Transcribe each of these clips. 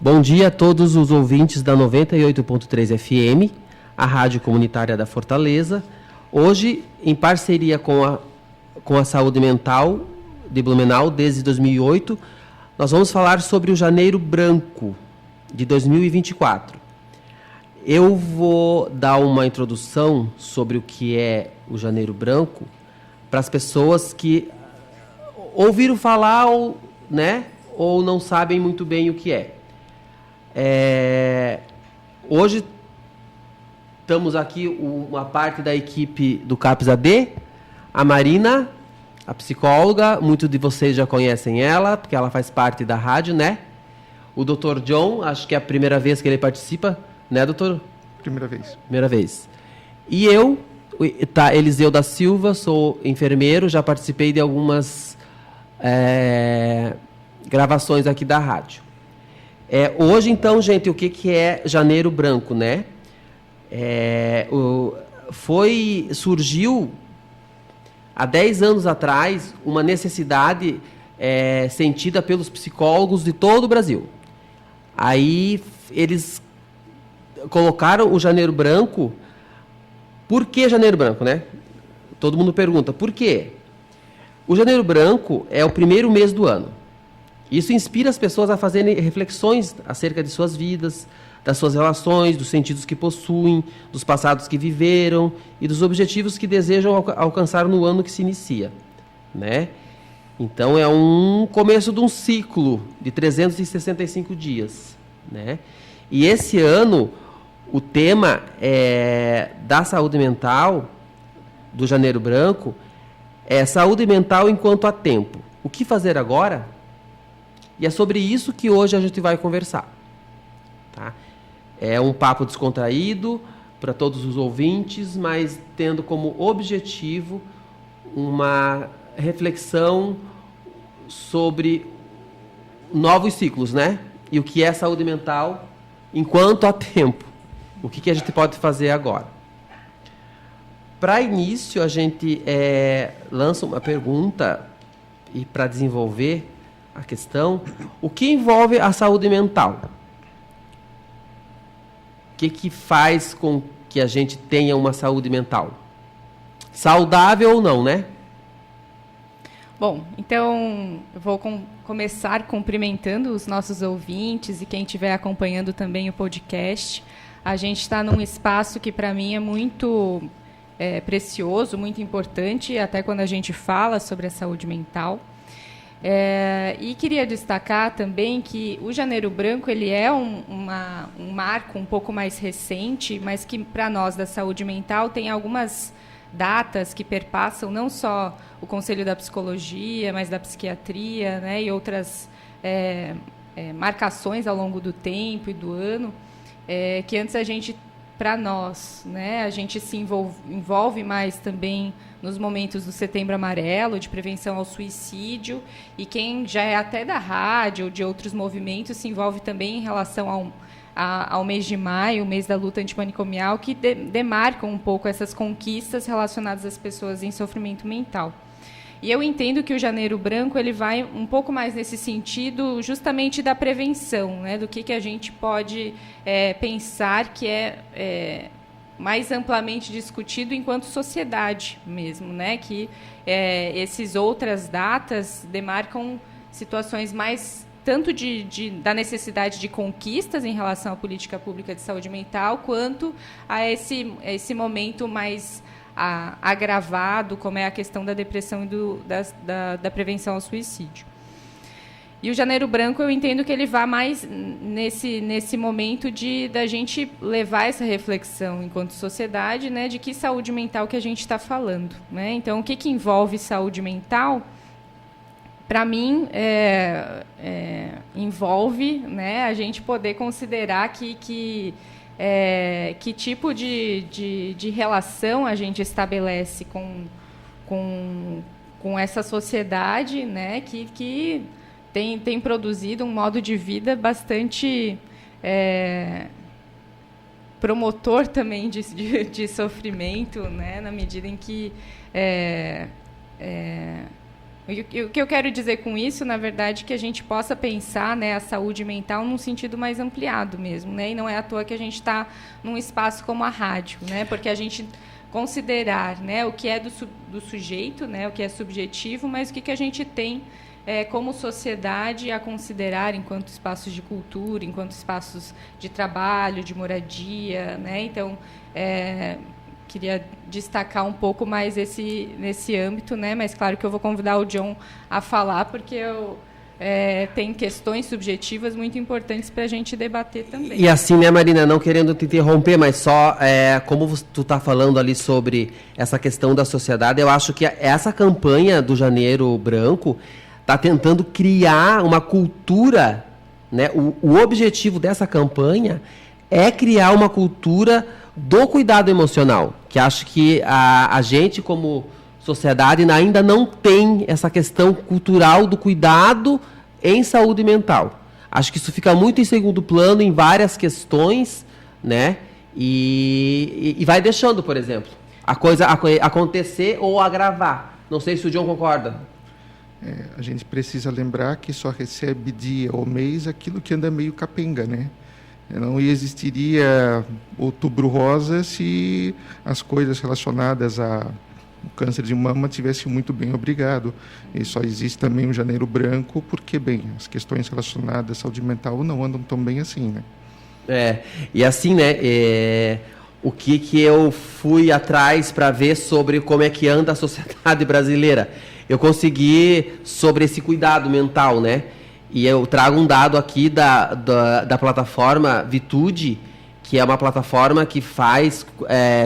Bom dia a todos os ouvintes da 98.3 FM, a Rádio Comunitária da Fortaleza. Hoje, em parceria com a Saúde Mental de Blumenau, desde 2008, nós vamos falar sobre o Janeiro Branco de 2024. Eu vou dar uma introdução sobre o que é o Janeiro Branco para as pessoas que ouviram falar ou não sabem muito bem o que é. Hoje estamos aqui uma parte da equipe do CAPS-AD, a Marina, a psicóloga, muitos de vocês já conhecem ela, porque ela faz parte da rádio, né? O Dr. John, acho que é a primeira vez que ele participa, né, doutor? Primeira vez. Primeira vez. E eu, Eliseu da Silva, sou enfermeiro, já participei de algumas gravações aqui da rádio. Hoje, então, gente, o que é Janeiro Branco, né? Surgiu há 10 anos atrás uma necessidade sentida pelos psicólogos de todo o Brasil. Aí eles colocaram o Janeiro Branco. Por que Janeiro Branco, né? Todo mundo pergunta, por quê? O Janeiro Branco é o primeiro mês do ano. Isso inspira as pessoas a fazerem reflexões acerca de suas vidas, das suas relações, dos sentidos que possuem, dos passados que viveram e dos objetivos que desejam alcançar no ano que se inicia, né? Então, é um começo de um ciclo de 365 dias, né? E esse ano, o tema da saúde mental, do Janeiro Branco, é saúde mental enquanto há tempo. O que fazer agora? E é sobre isso que hoje a gente vai conversar. Tá? É um papo descontraído para todos os ouvintes, mas tendo como objetivo uma reflexão sobre novos ciclos, né? E o que é saúde mental enquanto há tempo. O que a gente pode fazer agora? Para início, a gente lança uma pergunta e para desenvolver a questão, o que envolve a saúde mental? O que faz com que a gente tenha uma saúde mental? Saudável ou não, né? Bom, então eu vou começar cumprimentando os nossos ouvintes e quem estiver acompanhando também o podcast. A gente está num espaço que para mim é muito precioso, muito importante, até quando a gente fala sobre a saúde mental. E queria destacar também que o Janeiro Branco ele é um marco um pouco mais recente, mas que para nós da saúde mental tem algumas datas que perpassam não só o Conselho da Psicologia, mas da Psiquiatria, né, e outras marcações ao longo do tempo e do ano, que antes a gente, para nós, né, a gente se envolve mais também nos momentos do Setembro Amarelo, de prevenção ao suicídio, e quem já é até da rádio ou de outros movimentos se envolve também em relação ao mês de maio, o mês da luta antimanicomial, que demarcam um pouco essas conquistas relacionadas às pessoas em sofrimento mental. E eu entendo que o Janeiro Branco ele vai um pouco mais nesse sentido justamente da prevenção, né, do que a gente pode pensar que é mais amplamente discutido enquanto sociedade mesmo, né? Que essas outras datas demarcam situações mais tanto da necessidade de conquistas em relação à política pública de saúde mental, quanto a esse momento mais agravado, como é a questão da depressão e da prevenção ao suicídio. E o Janeiro Branco, eu entendo que ele vá mais nesse momento da gente levar essa reflexão enquanto sociedade, né, de que saúde mental que a gente está falando, né? Então, o que envolve saúde mental? Para mim, envolve, né, a gente poder considerar que tipo de relação a gente estabelece com essa sociedade, né, que tem produzido um modo de vida bastante promotor também de sofrimento, né, na medida em que O que eu quero dizer com isso, na verdade, é que a gente possa pensar, né, a saúde mental num sentido mais ampliado mesmo, né? E não é à toa que a gente está num espaço como a rádio, né? Porque a gente considerar, né, o que é do sujeito, né, o que é subjetivo, mas o que a gente tem como sociedade a considerar enquanto espaços de cultura, enquanto espaços de trabalho, de moradia, né? Então, queria destacar um pouco mais nesse âmbito, né? Mas claro que eu vou convidar o John a falar, porque tem questões subjetivas muito importantes para a gente debater também. E assim, né, Marina, não querendo te interromper, mas só como tu está falando ali sobre essa questão da sociedade, eu acho que essa campanha do Janeiro Branco está tentando criar uma cultura, né? O objetivo dessa campanha é criar uma cultura do cuidado emocional, que acho que a gente, como sociedade, ainda não tem essa questão cultural do cuidado em saúde mental. Acho que isso fica muito em segundo plano em várias questões, né? E vai deixando, por exemplo, a coisa acontecer ou agravar. Não sei se o John concorda. A gente precisa lembrar que só recebe dia ou mês aquilo que anda meio capenga, né? Não existiria Outubro Rosa se as coisas relacionadas ao câncer de mama tivessem muito bem obrigado. E só existe também o Janeiro Branco porque, bem, as questões relacionadas à saúde mental não andam tão bem assim, né? E assim, né, o que eu fui atrás para ver sobre como é que anda a sociedade brasileira. Eu consegui sobre esse cuidado mental, né? E eu trago um dado aqui da plataforma Vitude, que é uma plataforma que faz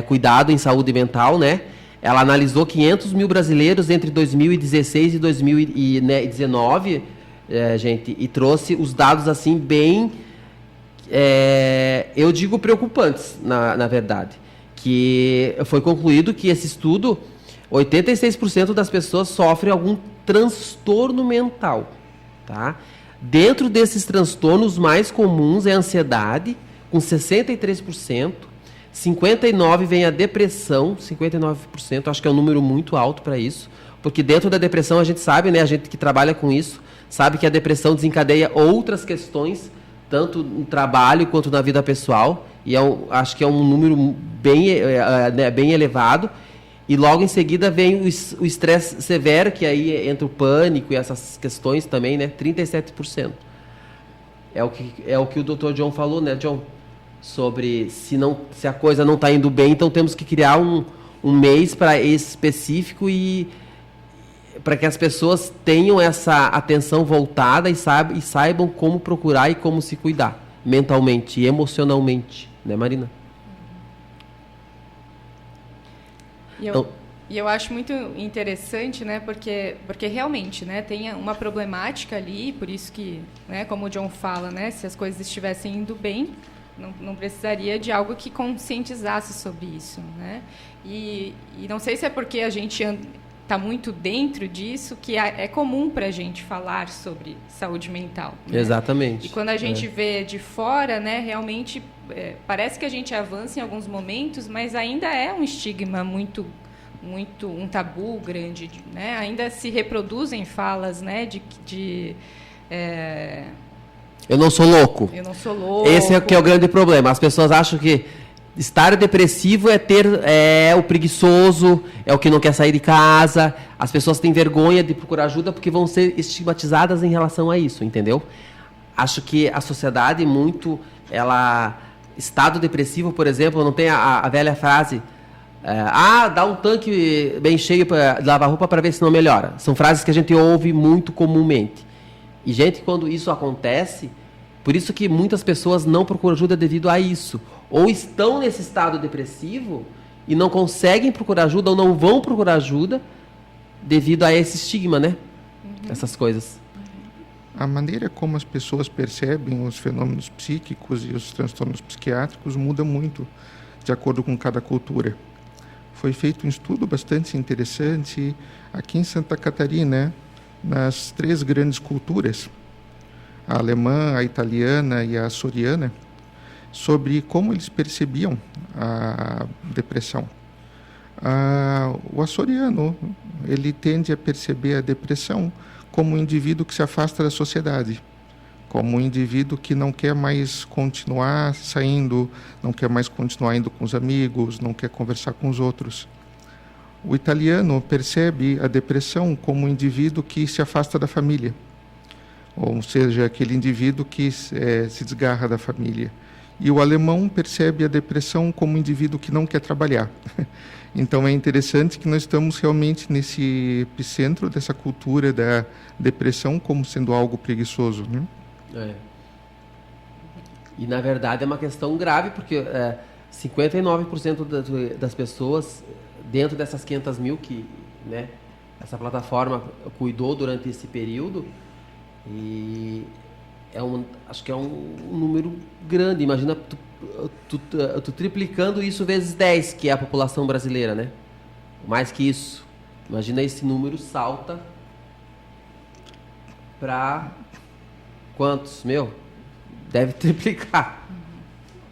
cuidado em saúde mental, né? Ela analisou 500 mil brasileiros entre 2016 e 2019, gente, e trouxe os dados assim bem, eu digo preocupantes, na verdade. Que foi concluído que esse estudo, 86% das pessoas sofrem algum transtorno mental, tá? Dentro desses transtornos, mais comuns é a ansiedade, com 63%, 59% vem a depressão, 59%, acho que é um número muito alto para isso, porque dentro da depressão a gente sabe, né, a gente que trabalha com isso, sabe que a depressão desencadeia outras questões, tanto no trabalho quanto na vida pessoal, e acho que é um número bem elevado. E logo em seguida vem o estresse severo, que aí entra o pânico e essas questões também, né? 37%. É o que o Dr. John falou, né, John? Sobre se a coisa não está indo bem, então temos que criar um mês para esse específico e para que as pessoas tenham essa atenção voltada e saibam como procurar e como se cuidar mentalmente e emocionalmente, né, Marina? E eu acho muito interessante, né, porque realmente, né, tem uma problemática ali, por isso que, né, como o John fala, né, se as coisas estivessem indo bem, não precisaria de algo que conscientizasse sobre isso, né? E não sei se é porque a gente está muito dentro disso que é comum para a gente falar sobre saúde mental, né? Exatamente. E quando a gente vê de fora, né, realmente parece que a gente avança em alguns momentos, mas ainda é um estigma muito um tabu grande, né? Ainda se reproduzem falas, né, eu não sou louco. Eu não sou louco. Esse é que é o grande problema. As pessoas acham que estar depressivo é o preguiçoso, é o que não quer sair de casa. As pessoas têm vergonha de procurar ajuda porque vão ser estigmatizadas em relação a isso, entendeu? Acho que a sociedade estado depressivo, por exemplo, não tem a velha frase, dá um tanque bem cheio para lavar roupa para ver se não melhora. São frases que a gente ouve muito comumente. E, gente, quando isso acontece, por isso que muitas pessoas não procuram ajuda devido a isso. Ou estão nesse estado depressivo e não conseguem procurar ajuda ou não vão procurar ajuda devido a esse estigma, né? Essas coisas. A maneira como as pessoas percebem os fenômenos psíquicos e os transtornos psiquiátricos muda muito de acordo com cada cultura. Foi feito um estudo bastante interessante aqui em Santa Catarina, nas 3 grandes culturas, a alemã, a italiana e a açoriana, sobre como eles percebiam a depressão. O açoriano, ele tende a perceber a depressão como um indivíduo que se afasta da sociedade, como um indivíduo que não quer mais continuar saindo, não quer mais continuar indo com os amigos, não quer conversar com os outros. O italiano percebe a depressão como um indivíduo que se afasta da família, ou seja, aquele indivíduo que se desgarra da família. E o alemão percebe a depressão como um indivíduo que não quer trabalhar. Então é interessante que nós estamos realmente nesse epicentro dessa cultura da depressão como sendo algo preguiçoso, né? E na verdade é uma questão grave, porque 59% das pessoas dentro dessas 500 mil que, né, essa plataforma cuidou durante esse período, e acho que é um número grande. Imagina tu triplicando isso vezes 10, que é a população brasileira, né? Mais que isso. Imagina, esse número salta para quantos? Deve triplicar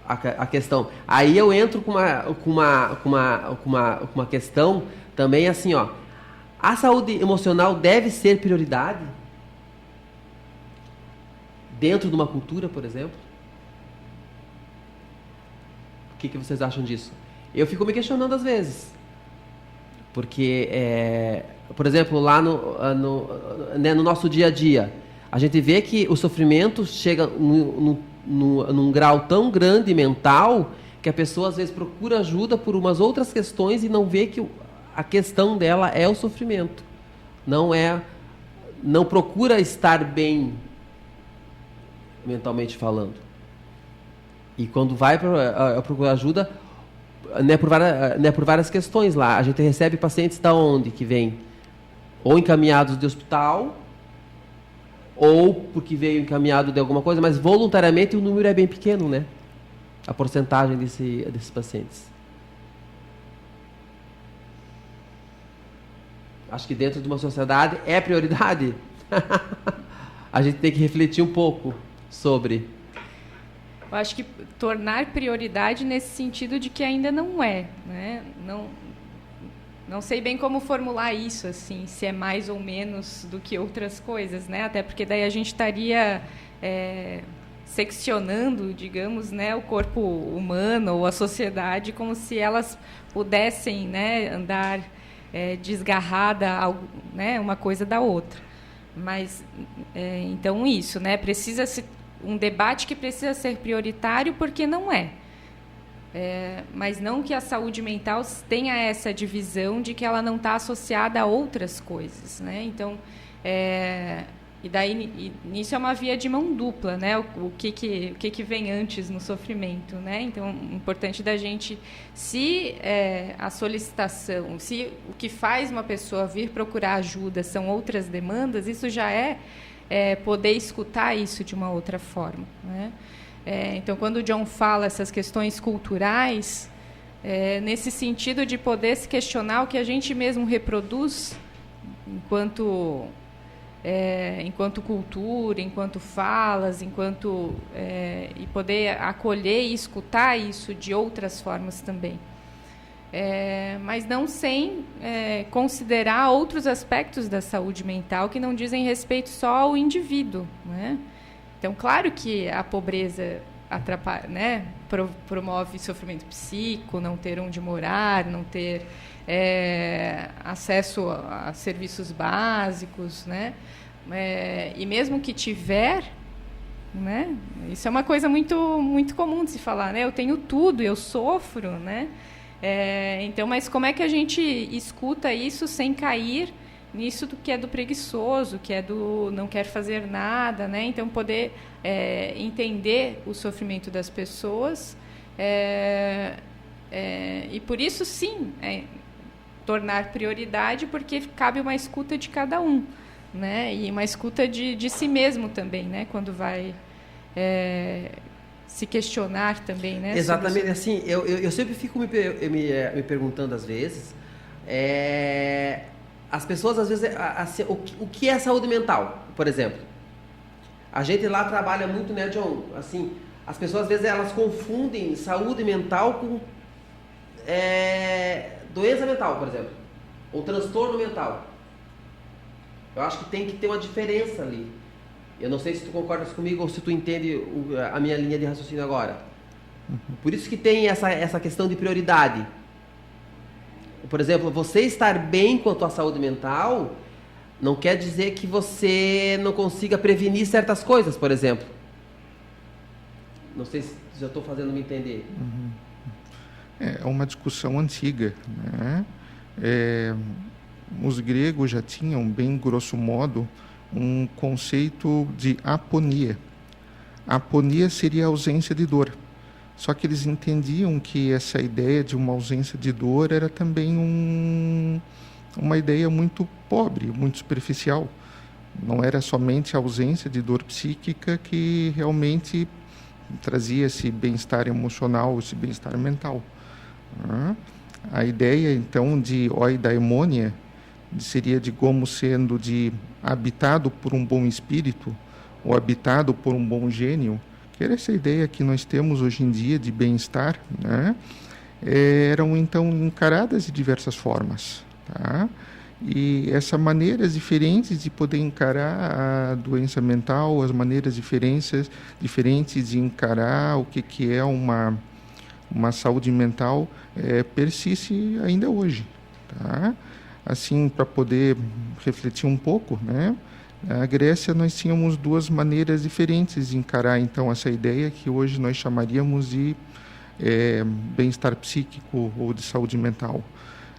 a questão. Aí eu entro com uma questão também assim, ó. A saúde emocional deve ser prioridade dentro de uma cultura, por exemplo? O que vocês acham disso? Eu fico me questionando às vezes. Porque, por exemplo, lá no nosso dia a dia, a gente vê que o sofrimento chega num grau tão grande mental que a pessoa às vezes procura ajuda por umas outras questões e não vê que a questão dela é o sofrimento. Não procura estar bem mentalmente falando. E quando vai procurar ajuda, por várias questões lá. A gente recebe pacientes da onde que vêm ou encaminhados de hospital, ou porque veio encaminhado de alguma coisa, mas voluntariamente o número é bem pequeno, né? A porcentagem desses pacientes. Acho que dentro de uma sociedade é prioridade. A gente tem que refletir um pouco sobre. Eu acho que tornar prioridade nesse sentido de que ainda não é, né? Não sei bem como formular isso, assim, se é mais ou menos do que outras coisas, né? Até porque daí a gente estaria seccionando, digamos, né, o corpo humano ou a sociedade como se elas pudessem, né, andar desgarrada, né, uma coisa da outra. Mas, então, isso, né? Precisa-se um debate que precisa ser prioritário, porque não é. Mas não que a saúde mental tenha essa divisão de que ela não está associada a outras coisas, né? Então, e daí nisso é uma via de mão dupla, né? O que vem antes no sofrimento, né? Então, importante da gente, se a solicitação, se o que faz uma pessoa vir procurar ajuda são outras demandas, isso já poder escutar isso de uma outra forma, né? Então, quando o John fala essas questões culturais, nesse sentido de poder se questionar o que a gente mesmo reproduz enquanto cultura, enquanto falas, e poder acolher e escutar isso de outras formas também. Mas não sem considerar outros aspectos da saúde mental que não dizem respeito só ao indivíduo, né? Então, claro que a pobreza atrapalha, né? Promove sofrimento psíquico, não ter onde morar, não ter acesso a serviços básicos, né? E mesmo que tiver, né? Isso é uma coisa muito, muito comum de se falar, né? Eu tenho tudo, eu sofro, né? Então, mas como é que a gente escuta isso sem cair nisso do que é do preguiçoso, que é do não quer fazer nada, né? Então, poder entender o sofrimento das pessoas e, por isso, sim, tornar prioridade, porque cabe uma escuta de cada um, né? E uma escuta de si mesmo também, né? Quando vai se questionar também, né? Exatamente. Assim, eu sempre fico me perguntando, às vezes, as pessoas, às vezes, assim, o que é saúde mental, por exemplo? A gente lá trabalha muito, né, John? Assim, as pessoas, às vezes, elas confundem saúde mental com doença mental, por exemplo, ou transtorno mental. Eu acho que tem que ter uma diferença ali. Eu não sei se tu concordas comigo ou se tu entende a minha linha de raciocínio agora. Por isso que tem essa questão de prioridade. Por exemplo, você estar bem com a tua saúde mental não quer dizer que você não consiga prevenir certas coisas, por exemplo. Não sei se já estou fazendo me entender. É uma discussão antiga, né? Os gregos já tinham, bem grosso modo, um conceito de aponia. A aponia seria a ausência de dor. Só que eles entendiam que essa ideia de uma ausência de dor era também uma ideia muito pobre, muito superficial. Não era somente a ausência de dor psíquica que realmente trazia esse bem-estar emocional, esse bem-estar mental. A ideia, então, de oidaimonia seria de como sendo de habitado por um bom espírito ou habitado por um bom gênio, que era essa ideia que nós temos hoje em dia de bem-estar, né? Eram então encaradas de diversas formas, tá? E essas maneiras diferentes de poder encarar a doença mental, as maneiras diferentes de encarar o que é uma saúde mental, persiste ainda hoje, tá? Assim, para poder refletir um pouco, né? Na Grécia nós tínhamos duas maneiras diferentes de encarar então essa ideia que hoje nós chamaríamos de bem-estar psíquico ou de saúde mental.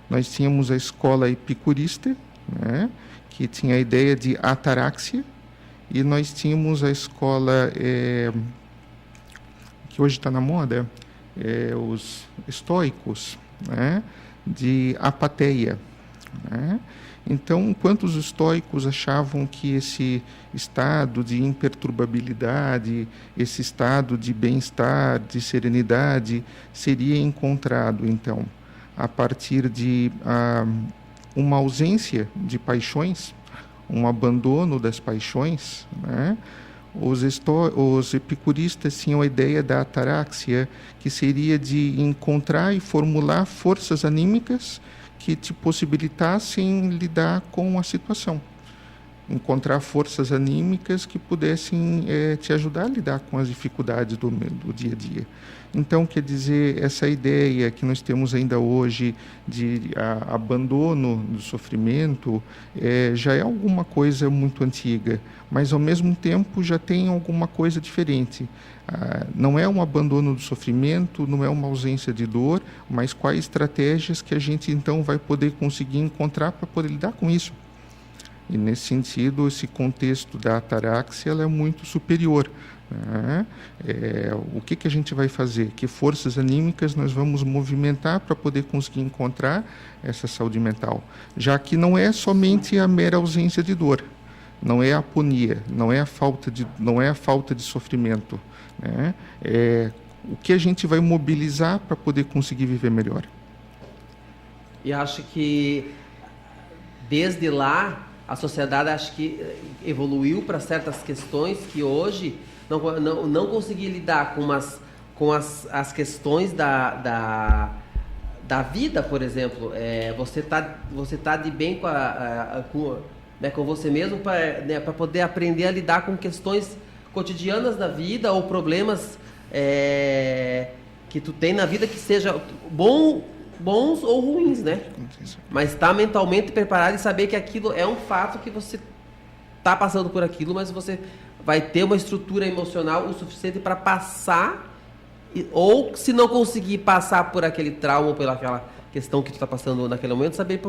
Nós tínhamos a escola epicurista, né, que tinha a ideia de ataraxia, e nós tínhamos a escola que hoje está na moda, os estoicos, né, de apateia, né? Então, enquanto os estoicos achavam que esse estado de imperturbabilidade, esse estado de bem-estar, de serenidade, seria encontrado, então, a partir de uma ausência de paixões, um abandono das paixões, né? Os epicuristas tinham a ideia da ataraxia, que seria de encontrar e formular forças anímicas que te possibilitassem lidar com a situação. Encontrar forças anímicas que pudessem te ajudar a lidar com as dificuldades do dia a dia. Então, quer dizer, essa ideia que nós temos ainda hoje de abandono do sofrimento já é alguma coisa muito antiga, mas ao mesmo tempo já tem alguma coisa diferente. Não é um abandono do sofrimento, não é uma ausência de dor, mas quais estratégias que a gente então vai poder conseguir encontrar para poder lidar com isso. E nesse sentido, esse contexto da ataraxia ela é muito superior, né? O que a gente vai fazer? Que forças anímicas nós vamos movimentar para poder conseguir encontrar essa saúde mental? Já que não é somente a mera ausência de dor, não é a aponia, não é a falta de sofrimento, né? O que a gente vai mobilizar para poder conseguir viver melhor. E acho que desde lá a sociedade acho que evoluiu para certas questões que hoje não consegui lidar com as questões da vida, por exemplo. Você tá de bem com você mesmo para poder aprender a lidar com questões cotidianas da vida ou problemas que tu tem na vida que seja bons ou ruins, né? Mas estar mentalmente preparado e saber que aquilo é um fato, que você está passando por aquilo, mas você vai ter uma estrutura emocional o suficiente para passar, ou se não conseguir passar por aquele trauma ou pelaquela questão que tu está passando naquele momento, saber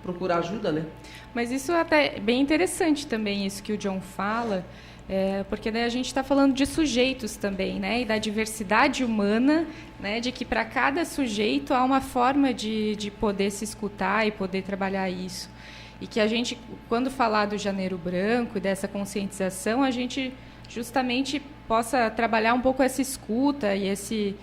procurar ajuda, né? Mas isso é até bem interessante também, isso que o John fala, porque daí a gente está falando de sujeitos também, né? E da diversidade humana, né? De que para cada sujeito há uma forma de poder se escutar e poder trabalhar isso. E que a gente, quando falar do Janeiro Branco e dessa conscientização, a gente justamente possa trabalhar um pouco essa escuta e esse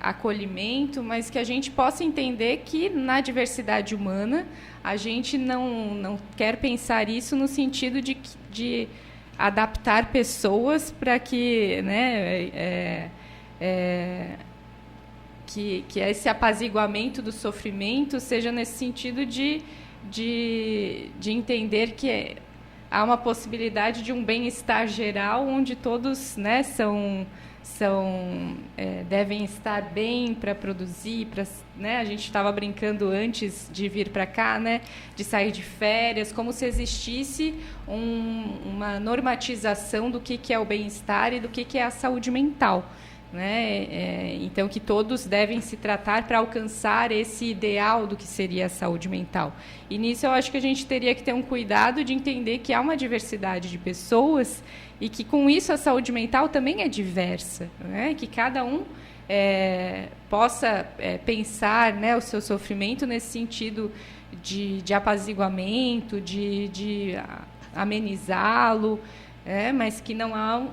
acolhimento, mas que a gente possa entender que na diversidade humana a gente não quer pensar isso no sentido de adaptar pessoas para que, né, que esse apaziguamento do sofrimento seja nesse sentido de entender que há uma possibilidade de um bem-estar geral, onde todos, né, devem estar bem para produzir, né, a gente estava brincando antes de vir para cá, né, de sair de férias, como se existisse uma normatização do que é o bem-estar e do que é a saúde mental. Né? Então, que todos devem se tratar para alcançar esse ideal do que seria a saúde mental. E nisso eu acho que a gente teria que ter um cuidado de entender que há uma diversidade de pessoas e que, com isso, a saúde mental também é diversa. Né? Que cada um possa pensar, né, o seu sofrimento nesse sentido de apaziguamento, de amenizá-lo, mas que não há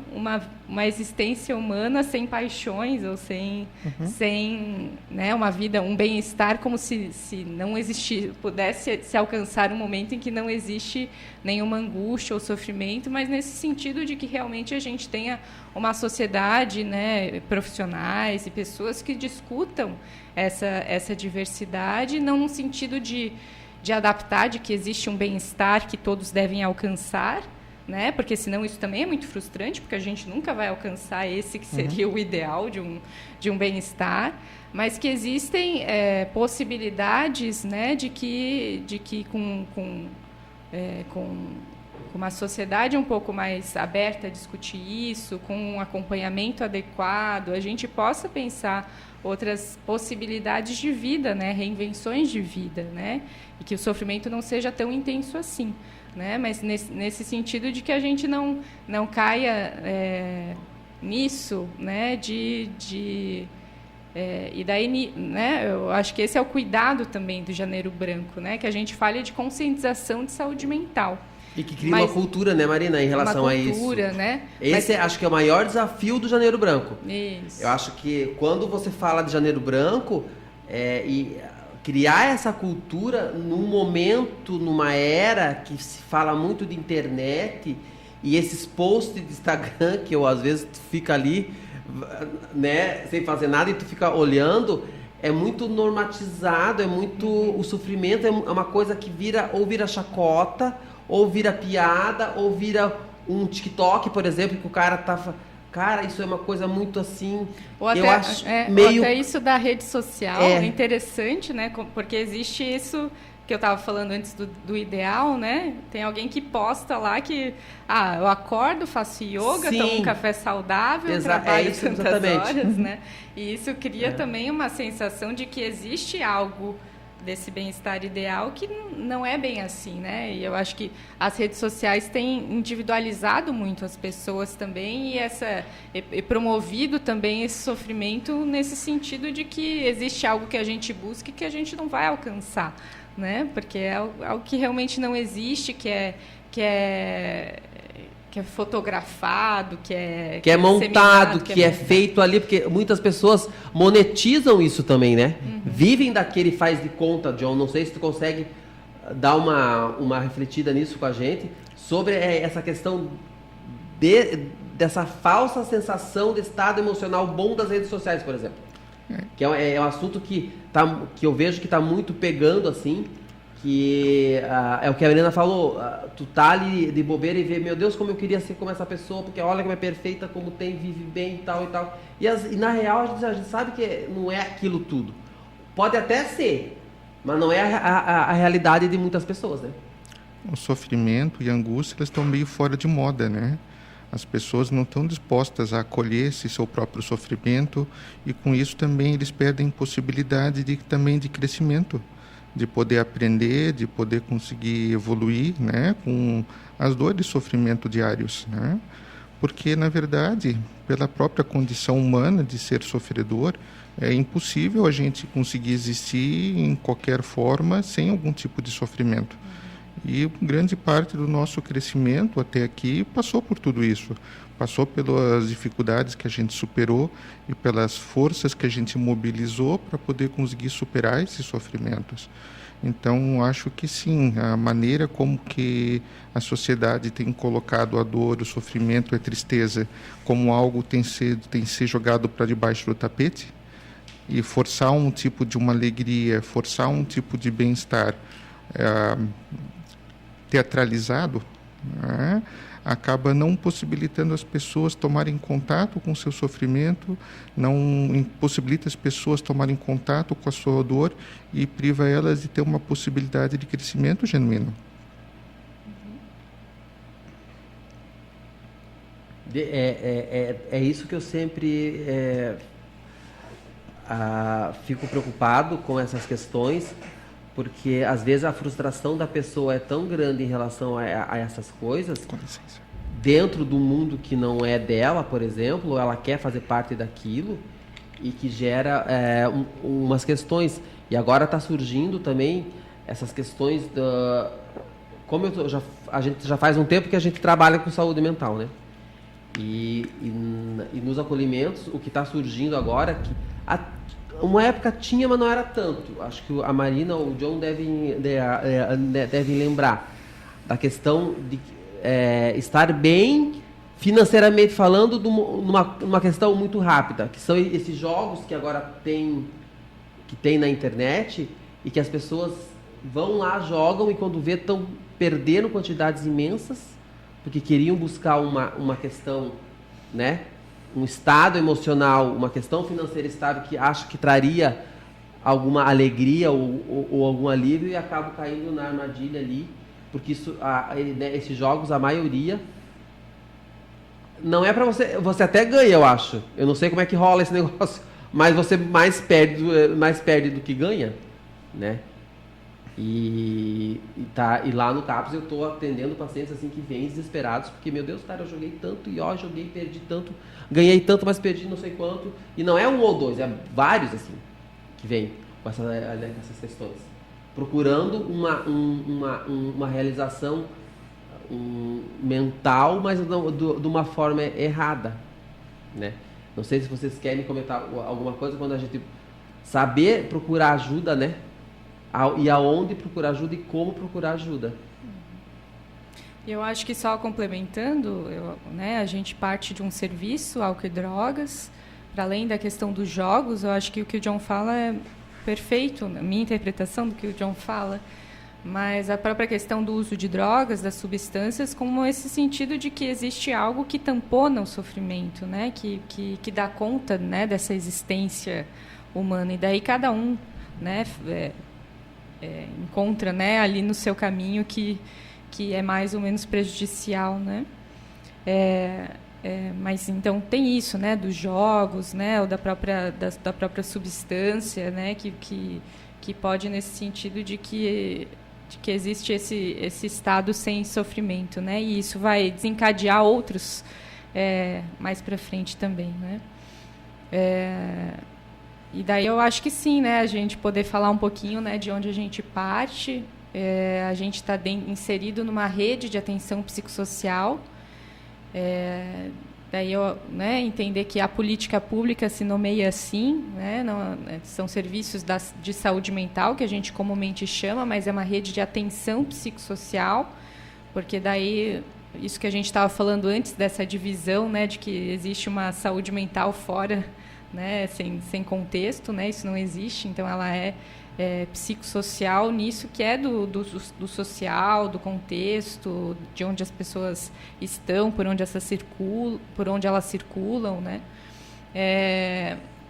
uma existência humana sem paixões ou sem né, uma vida, um bem-estar, como se não existisse, pudesse se alcançar um momento em que não existe nenhuma angústia ou sofrimento, mas nesse sentido de que realmente a gente tenha uma sociedade, né, profissionais e pessoas que discutam essa diversidade, não no sentido de adaptar, de que existe um bem-estar que todos devem alcançar, né? Porque senão isso também é muito frustrante, porque a gente nunca vai alcançar esse que seria o ideal de um bem-estar, mas que existem possibilidades, né, de que com uma sociedade um pouco mais aberta a discutir isso, com um acompanhamento adequado, a gente possa pensar outras possibilidades de vida, né, reinvenções de vida, né, e que o sofrimento não seja tão intenso assim. Né? Mas nesse sentido de que a gente não caia nisso, né? E daí, né? Eu acho que esse é o cuidado também do Janeiro Branco, né? Que a gente fale de conscientização de saúde mental. E que cria uma cultura, né, Marina, em relação a isso. Uma cultura, né? Esse acho que é o maior desafio do Janeiro Branco. Isso. Eu acho que quando você fala de Janeiro Branco, criar essa cultura num momento, numa era que se fala muito de internet e esses posts de Instagram que eu às vezes fica ali, né, sem fazer nada e tu fica olhando, é muito normatizado, é muito o sofrimento é uma coisa que vira chacota, ou vira piada, ou vira um TikTok, por exemplo, que o cara tá... Cara, isso é uma coisa muito assim... Ou até, eu acho meio... até isso da rede social é interessante, né? Porque existe isso que eu estava falando antes do ideal, né? Tem alguém que posta lá que... eu acordo, faço yoga, tomo um café saudável, trabalho tantas horas, né? E isso cria também uma sensação de que existe algo desse bem-estar ideal que não é bem assim, né? E eu acho que as redes sociais têm individualizado muito as pessoas também e promovido também esse sofrimento nesse sentido de que existe algo que a gente busca e que a gente não vai alcançar, né? Porque é algo que realmente não existe, que é fotografado, que é montado, que é feito ali, porque muitas pessoas monetizam isso também, né? Vivem daquele faz de conta, John. Não sei se tu consegue dar uma refletida nisso com a gente, sobre essa questão dessa falsa sensação de estado emocional bom das redes sociais, por exemplo. Que é um assunto que eu vejo que está muito pegando, assim, que é o que a Helena falou, tu tá ali de bobeira e vê, meu Deus, como eu queria ser como essa pessoa, porque olha como é perfeita, como vive bem e tal e tal. E na real a gente sabe que não é aquilo tudo. Pode até ser, mas não é a realidade de muitas pessoas, né? O sofrimento e a angústia, elas estão meio fora de moda, né? As pessoas não estão dispostas a acolher esse seu próprio sofrimento e com isso também eles perdem possibilidade também de crescimento, de poder aprender, de poder conseguir evoluir, né, com as dores de sofrimento diários, né? Porque, na verdade, pela própria condição humana de ser sofredor, é impossível a gente conseguir existir em qualquer forma sem algum tipo de sofrimento. E grande parte do nosso crescimento até aqui passou por tudo isso. Passou pelas dificuldades que a gente superou e pelas forças que a gente mobilizou para poder conseguir superar esses sofrimentos. Então, acho que sim, a maneira como que a sociedade tem colocado a dor, o sofrimento e a tristeza como algo tem ser jogado para debaixo do tapete, e forçar um tipo de uma alegria, forçar um tipo de bem-estar teatralizado, né, acaba não possibilitando as pessoas tomarem contato com o seu sofrimento, não impossibilita as pessoas tomarem contato com a sua dor e priva elas de ter uma possibilidade de crescimento genuíno. É isso que eu sempre fico preocupado com essas questões, porque às vezes a frustração da pessoa é tão grande em relação a essas coisas, dentro do mundo que não é dela, por exemplo, ela quer fazer parte daquilo, e que gera umas questões. E agora está surgindo também essas questões como a gente já faz um tempo que a gente trabalha com saúde mental, né? E nos acolhimentos, o que está surgindo agora, uma época tinha, mas não era tanto. Acho que a Marina ou o John devem lembrar da questão de estar bem financeiramente falando, numa questão muito rápida, que são esses jogos que agora tem na internet, e que as pessoas vão lá, jogam, e quando vê estão perdendo quantidades imensas, porque queriam buscar uma questão, né, um estado emocional, uma questão financeira estável, que acho que traria alguma alegria ou algum alívio, e acabam caindo na armadilha ali, porque esses jogos, a maioria, não é para você até ganha, eu acho. Eu não sei como é que rola esse negócio, mas você mais perde do que ganha, né? E lá no CAPS eu estou atendendo pacientes assim que vêm desesperados, porque, meu Deus, cara, eu joguei tanto, e perdi tanto, ganhei tanto, mas perdi não sei quanto. E não é um ou dois, é vários assim que vêm com essas questões, procurando uma realização mental, mas de uma forma errada, né? Não sei se vocês querem comentar alguma coisa, quando a gente saber procurar ajuda, né? E aonde procurar ajuda e como procurar ajuda. Eu acho que, só complementando, né, a gente parte de um serviço, álcool e drogas, para além da questão dos jogos. Eu acho que o que o John fala é perfeito, na minha interpretação do que o John fala, mas a própria questão do uso de drogas, das substâncias, como esse sentido de que existe algo que tampona o sofrimento, né, que dá conta, né, dessa existência humana, e daí cada um, né, encontra, né, ali no seu caminho que é mais ou menos prejudicial, né? Mas então tem isso, né, dos jogos, né, ou da própria substância, né, que pode, nesse sentido de que existe esse estado sem sofrimento, né? E isso vai desencadear outros mais para frente também, né? E daí eu acho que sim, né, a gente poder falar um pouquinho, né, de onde a gente parte. A gente está inserido numa rede de atenção psicossocial. Daí né, entender que a política pública se nomeia assim, né, não, são serviços de saúde mental, que a gente comumente chama, mas é uma rede de atenção psicossocial, porque daí, isso que a gente estava falando antes, dessa divisão, né, de que existe uma saúde mental fora, né, sem contexto, né, isso não existe. Então ela é psicossocial nisso, que é do social, do contexto, de onde as pessoas estão, por onde elas circulam, né?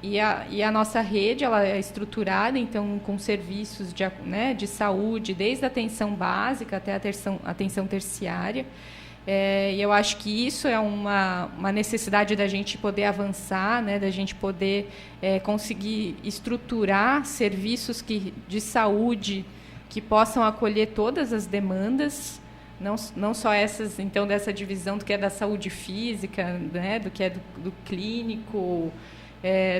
E a nossa rede, ela é estruturada, então, com serviços de saúde, desde a atenção básica até a atenção terciária. E eu acho que isso é uma necessidade da gente poder avançar, né, da gente poder conseguir estruturar serviços de saúde que possam acolher todas as demandas, não só essas, então, dessa divisão do que é da saúde física, né, do que é do clínico,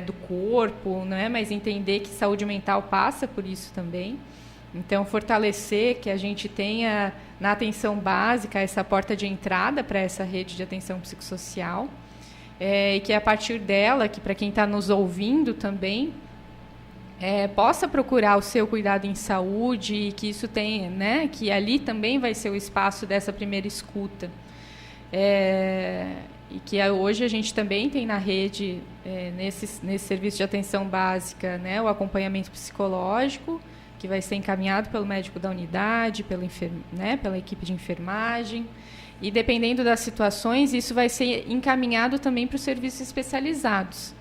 do corpo, né, mas entender que saúde mental passa por isso também. Então, fortalecer que a gente tenha na atenção básica essa porta de entrada para essa rede de atenção psicossocial, e que a partir dela, que para quem está nos ouvindo também, possa procurar o seu cuidado em saúde, e que isso tenha, né, que ali também vai ser o espaço dessa primeira escuta. e que hoje a gente também tem na rede, nesse serviço de atenção básica, né, o acompanhamento psicológico, que vai ser encaminhado pelo médico da unidade, pela equipe de enfermagem. E, dependendo das situações, isso vai ser encaminhado também para os serviços especializados.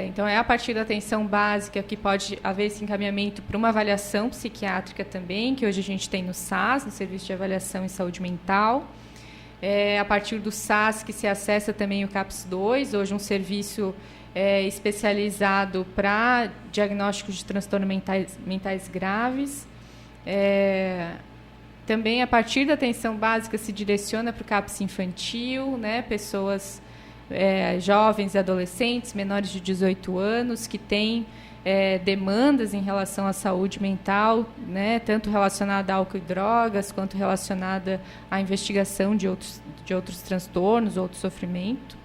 Então, é a partir da atenção básica que pode haver esse encaminhamento para uma avaliação psiquiátrica também, que hoje a gente tem no SAS, no Serviço de Avaliação em Saúde Mental. A partir do SAS que se acessa também o CAPS-2, hoje um serviço especializado para diagnósticos de transtornos mentais graves. Também, a partir da atenção básica, se direciona para o CAPS infantil, né? Pessoas jovens e adolescentes, menores de 18 anos, que têm demandas em relação à saúde mental, né? Tanto relacionada a álcool e drogas, quanto relacionada à investigação de outros transtornos, outro sofrimento.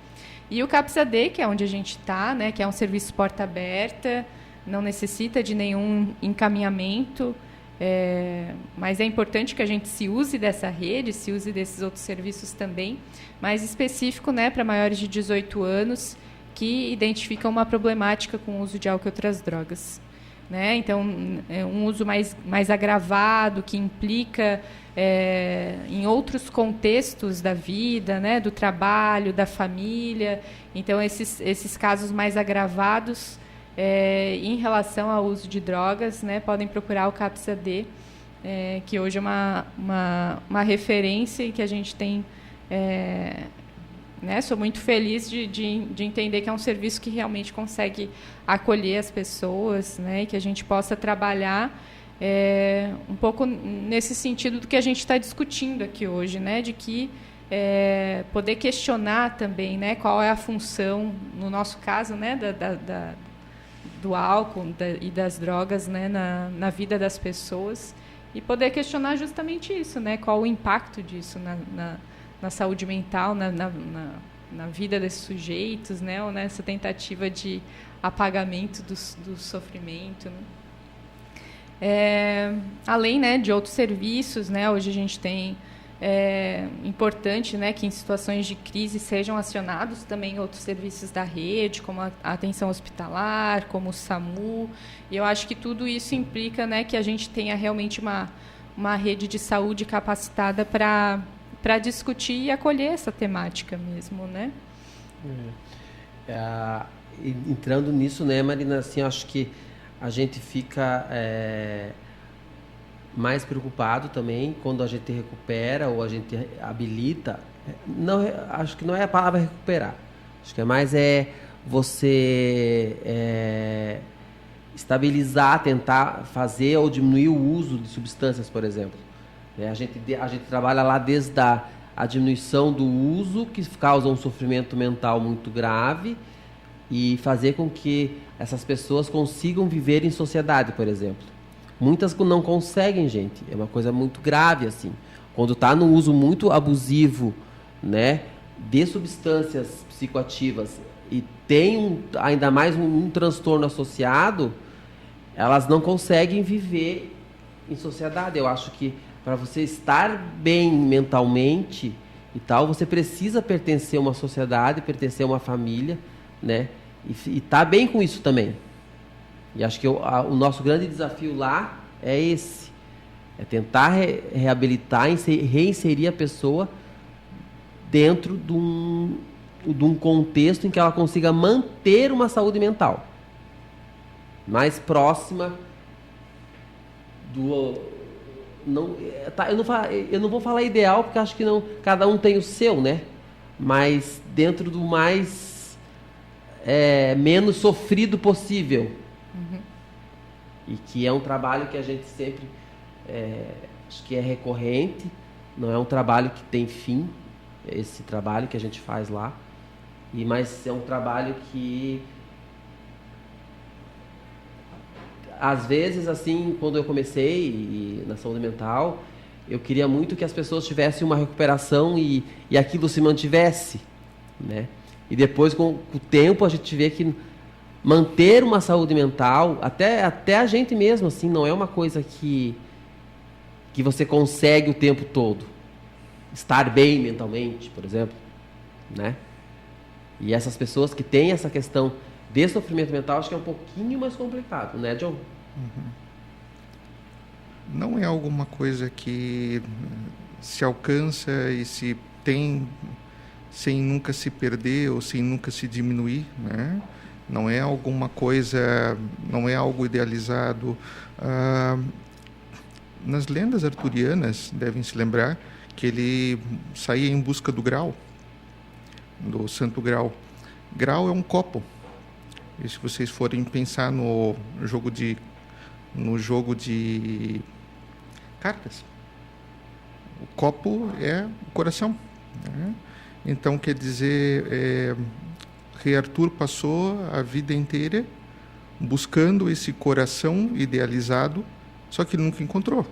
E o CAPS-AD, que é onde a gente está, né? Que é um serviço porta aberta, não necessita de nenhum encaminhamento, mas é importante que a gente se use dessa rede, se use desses outros serviços também, mais específico, né, para maiores de 18 anos que identificam uma problemática com o uso de álcool e outras drogas. Né? Então, é um uso mais agravado, que implica em outros contextos da vida, né? Do trabalho, da família. Então, esses casos mais agravados em relação ao uso de drogas, né? Podem procurar o CAPS-AD, que hoje é uma referência e que a gente tem... Né? Sou muito feliz de entender que é um serviço que realmente consegue acolher as pessoas, né? E que a gente possa trabalhar um pouco nesse sentido do que a gente está discutindo aqui hoje, né? De que poder questionar também, né? Qual é a função, no nosso caso, né? Do álcool e das drogas, né? Na vida das pessoas, e poder questionar justamente isso, né? Qual o impacto disso na saúde mental, na vida desses sujeitos, né? Ou nessa tentativa de apagamento do sofrimento. Né? Além, né, de outros serviços, né? Hoje a gente tem importante, né, que em situações de crise sejam acionados também outros serviços da rede, como a atenção hospitalar, como o SAMU. E eu acho que tudo isso implica, né, que a gente tenha realmente uma rede de saúde capacitada para discutir e acolher essa temática mesmo, né? Entrando nisso, né, Marina, assim, acho que a gente fica mais preocupado também quando a gente recupera ou a gente habilita. Não, acho que não é a palavra recuperar. Acho que é mais você estabilizar, tentar fazer ou diminuir o uso de substâncias, por exemplo. A gente trabalha lá desde a diminuição do uso, que causa um sofrimento mental muito grave, e fazer com que essas pessoas consigam viver em sociedade, por exemplo. Muitas não conseguem, gente. É uma coisa muito grave, assim. Quando está no uso muito abusivo, né, de substâncias psicoativas e tem ainda mais um transtorno associado, elas não conseguem viver em sociedade. Eu acho que para você estar bem mentalmente e tal, você precisa pertencer a uma sociedade, pertencer a uma família, né? E estar bem com isso também. E acho que o nosso grande desafio lá é esse. É tentar reabilitar, reinserir a pessoa dentro de um contexto em que ela consiga manter uma saúde mental mais próxima do... eu não vou falar ideal, porque acho que não, cada um tem o seu, né? Mas dentro do mais menos sofrido possível. Uhum. E que é um trabalho que a gente sempre acho que é recorrente, não é um trabalho que tem fim, esse trabalho que a gente faz lá, mas é um trabalho que às vezes, assim, quando eu comecei na saúde mental, eu queria muito que as pessoas tivessem uma recuperação e aquilo se mantivesse, né? E depois, com o tempo, a gente vê que manter uma saúde mental, até a gente mesmo, assim, não é uma coisa que você consegue o tempo todo. Estar bem mentalmente, por exemplo. né? E essas pessoas que têm essa questão de sofrimento mental, acho que é um pouquinho mais complicado, né, John? Não é alguma coisa que se alcança e se tem sem nunca se perder ou sem nunca se diminuir, né? Não é alguma coisa, não é algo idealizado. Nas lendas arturianas, devem se lembrar que ele saía em busca do Graal, do Santo Graal. Graal é um copo. E se vocês forem pensar no jogo de cartas, o copo é o coração, né? Então, quer dizer, Rei Arthur passou a vida inteira buscando esse coração idealizado, só que ele nunca encontrou,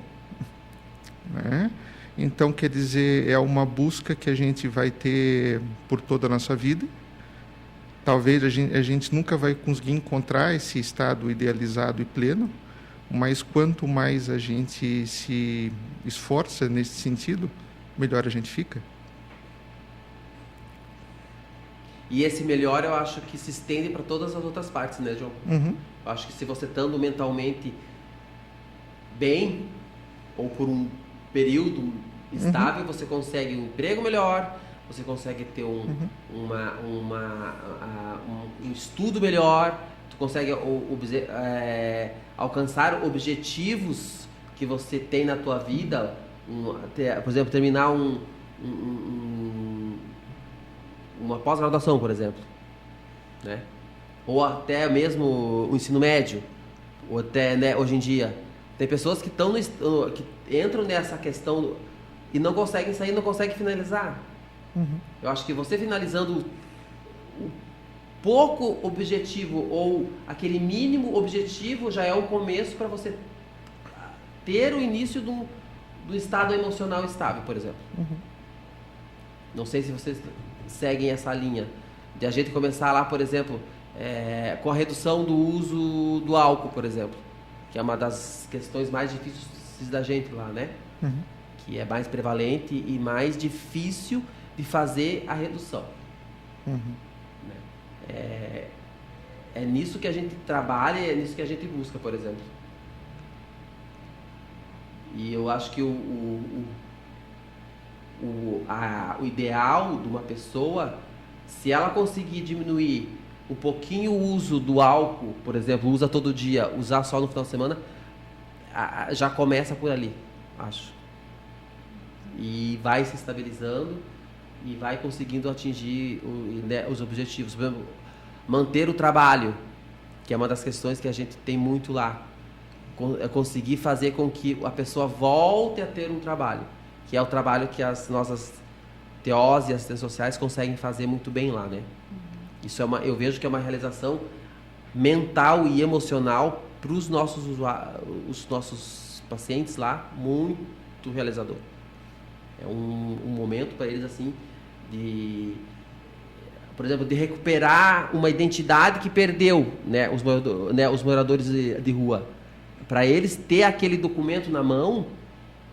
né? Então, quer dizer, é uma busca que a gente vai ter por toda a nossa vida. Talvez a gente nunca vai conseguir encontrar esse estado idealizado e pleno, mas quanto mais a gente se esforça nesse sentido, melhor a gente fica. E esse melhor eu acho que se estende para todas as outras partes, né, João? Uhum. Eu acho que se você estando mentalmente bem, ou por um período estável, você consegue um emprego melhor, você consegue ter um estudo melhor, tu consegue alcançar objetivos que você tem na tua vida, por exemplo, terminar uma pós-graduação, por exemplo, né? Ou até mesmo o ensino médio, ou até, né, hoje em dia tem pessoas que entram nessa questão e não conseguem sair, não conseguem finalizar. Eu acho que você finalizando o pouco objetivo ou aquele mínimo objetivo já é o começo para você ter o início do estado emocional estável, por exemplo. Não sei se vocês seguem essa linha de a gente começar lá, por exemplo, com a redução do uso do álcool, por exemplo, que é uma das questões mais difíceis da gente lá, né? Que é mais prevalente e mais difícil de fazer a redução. É nisso que a gente trabalha, é nisso que a gente busca, por exemplo. E eu acho que o ideal de uma pessoa, se ela conseguir diminuir um pouquinho o uso do álcool, por exemplo, usa todo dia, usar só no final de semana, já começa por ali, acho. E vai se estabilizando e vai conseguindo atingir os objetivos. Por exemplo, manter o trabalho, que é uma das questões que a gente tem muito lá. Conseguir fazer com que a pessoa volte a ter um trabalho, que é o trabalho que as nossas TOs e assistentes sociais conseguem fazer muito bem lá, né? Isso eu vejo que é uma realização mental e emocional para os nossos pacientes lá, muito realizador. É um momento para eles, assim, por exemplo, de recuperar uma identidade que perdeu, né, os moradores de rua. Para eles ter aquele documento na mão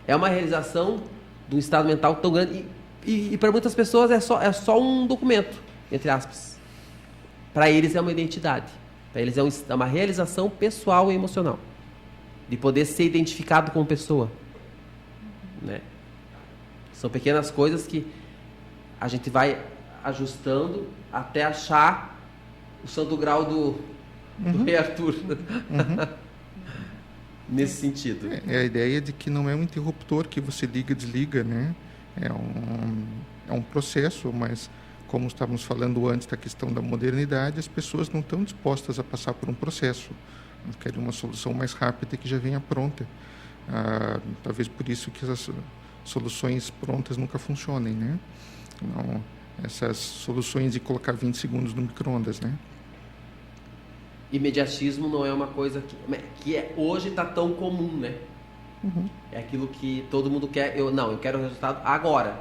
é uma realização de um estado mental tão grande. E para muitas pessoas é só um documento, entre aspas. Para eles é uma identidade. Para eles é uma realização pessoal e emocional. De poder ser identificado como pessoa. Né? São pequenas coisas que a gente vai ajustando até achar o santo grau do Rei Arthur. Nesse sentido. É a ideia de que não é um interruptor que você liga e desliga, né? É um processo, mas como estávamos falando antes da questão da modernidade, as pessoas não estão dispostas a passar por um processo. Elas querem uma solução mais rápida que já venha pronta. Talvez por isso que as soluções prontas nunca funcionem, né? Não, essas soluções de colocar 20 segundos no micro-ondas, né? Imediatismo não é uma coisa que hoje está tão comum, né? É aquilo que todo mundo quer. Eu quero o resultado agora.